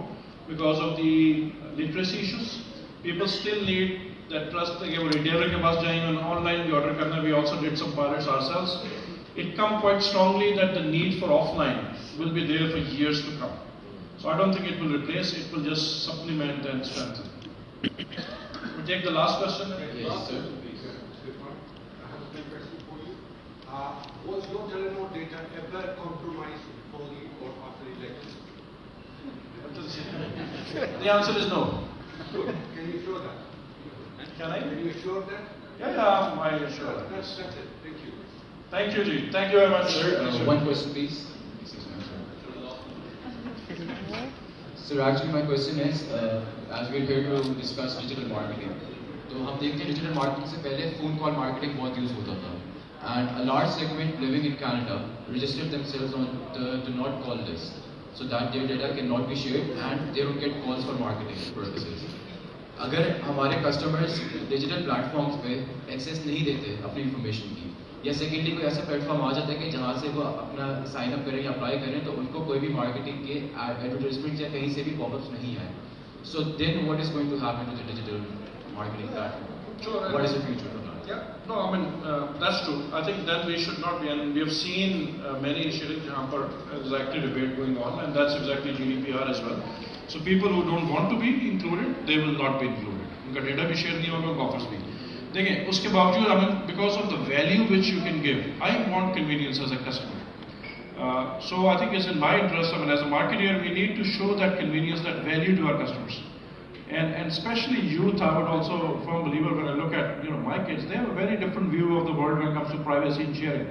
because of the literacy issues. People still need that trust. कि वो retailer के पास जाएंगे और online भी order करना. We also did some pilots ourselves. It comes quite strongly that the need for offline will be there for years to come. So I don't think it will replace, it will just supplement and strengthen. We take the last question. Yes, sir. I have a question for you. Was your Telenor data ever compromised before or after the election? The answer is no. Good. Can you assure that? Can I? Can you assure that? Yeah, I assure. That's it. Thank you. Thank you, Ji. Thank you very much. Sir, one question, please. Sir, actually my question is, as we're here to discuss digital marketing, तो हम देखते हैं digital marketing से पहले phone call marketing बहुत use होता था, and a large segment living in Canada registered themselves on the do not call list, so that their data cannot be shared and they don't get calls for marketing purposes. अगर हमारे customers digital platforms पे access नहीं देते अपनी information की, या secondly कोई ऐसा प्लेटफॉर्म आ जाता है कि जहाँ से वो अपना साइन अप करें या अप्लाई करें तो उनको कोई भी मार्केटिंग के एडवर्टाइजमेंट या कहीं से भी पॉपअप्स नहीं आए. So then what is going to happen to the digital marketing platform? Sure. What is the future of that? Yeah, no, I mean, that's true. I think that we should not be, and we have seen many initiatives where there's active debate going on, and that's exactly GDPR as well. So people who don't want to be included, they will not be included. उनका data भी share नहीं होगा, उनका offers भी. देखें, उसके बावजूद, I mean, because of the value which you can give, I want convenience as a customer. So I think it's in my interest, I mean, as a marketer, we need to show that convenience, that value to our customers. And especially youth, I would also, firm believer, when I look at, my kids, they have a very different view of the world when it comes to privacy and sharing.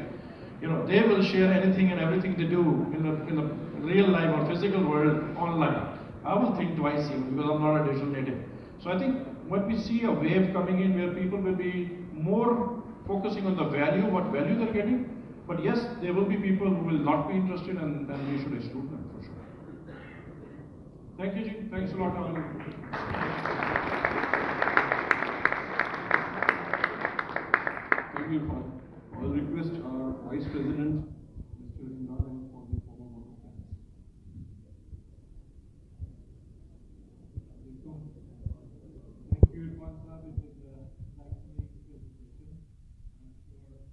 They will share anything and everything they do in the real life or physical world online. I will think twice even because I'm not a digital native. So I think when we see a wave coming in where people will be more focusing on the value, what value they're getting, but yes, there will be people who will not be interested and we should exclude them for sure. Thank you, Ji. Thanks a lot, Aman. Thank you, Irfan. I'll request our Vice President, Mr. Imran, for the formal vote of thanks. Thank you, Irfan sir. It was a fascinating presentation. I'm sure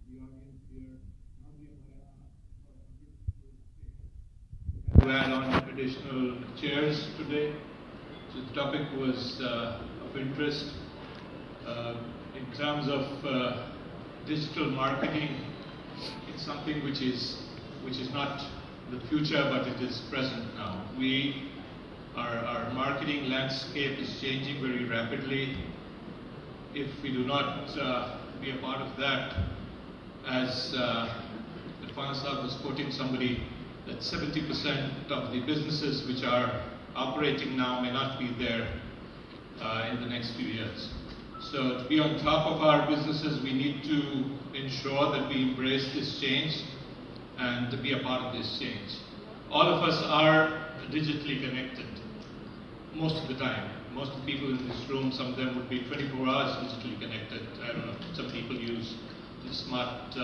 the audience here, not the to add on additional chairs today. So the topic was of interest in terms of digital marketing. It's something which is not the future, but it is present now. Our marketing landscape is changing very rapidly. If we do not be a part of that, as Irfan Sahab was quoting somebody, that 70% of the businesses which are operating now may not be there in the next few years. So to be on top of our businesses, we need to ensure that we embrace this change and to be a part of this change. All of us are digitally connected most of the time. Most of the people in this room, some of them would be 24 hours digitally connected. I don't know, some people use the smart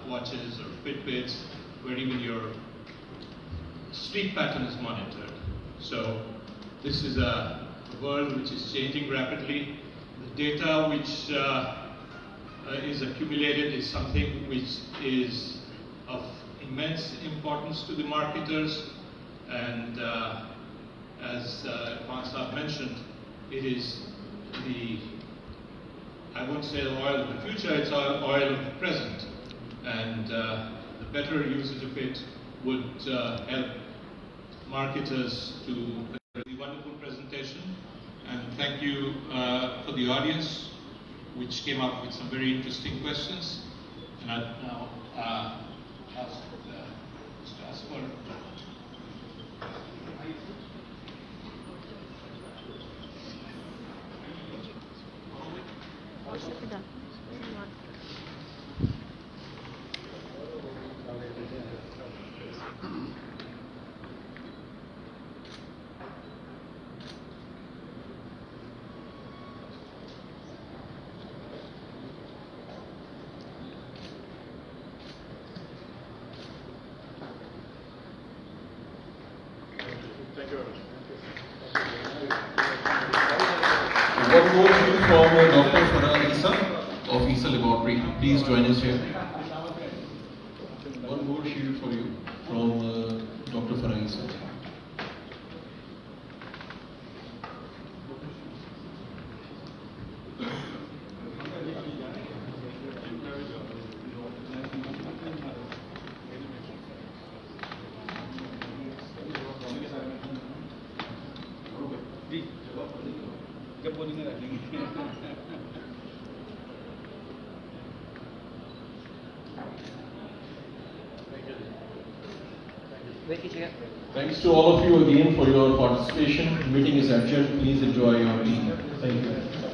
watches or Fitbits, where even your sleep pattern is monitored. So this is a world which is changing rapidly. The data which is accumulated is something which is of immense importance to the marketers, and as Irfan Sahab mentioned, it is I won't say the oil of the future, it's oil of the present, and the better usage of it would help marketers to a wonderful presentation. And thank you for the audience, which came up with some very interesting questions. And I now ask Mr. Asper. One more shield from Dr. Farah Isa of Isa Laboratory. Please join us here. One more shield for you from Dr. Farah Isa. Thanks to all of you again for your participation. Meeting is adjourned. Please enjoy your evening. Thank you.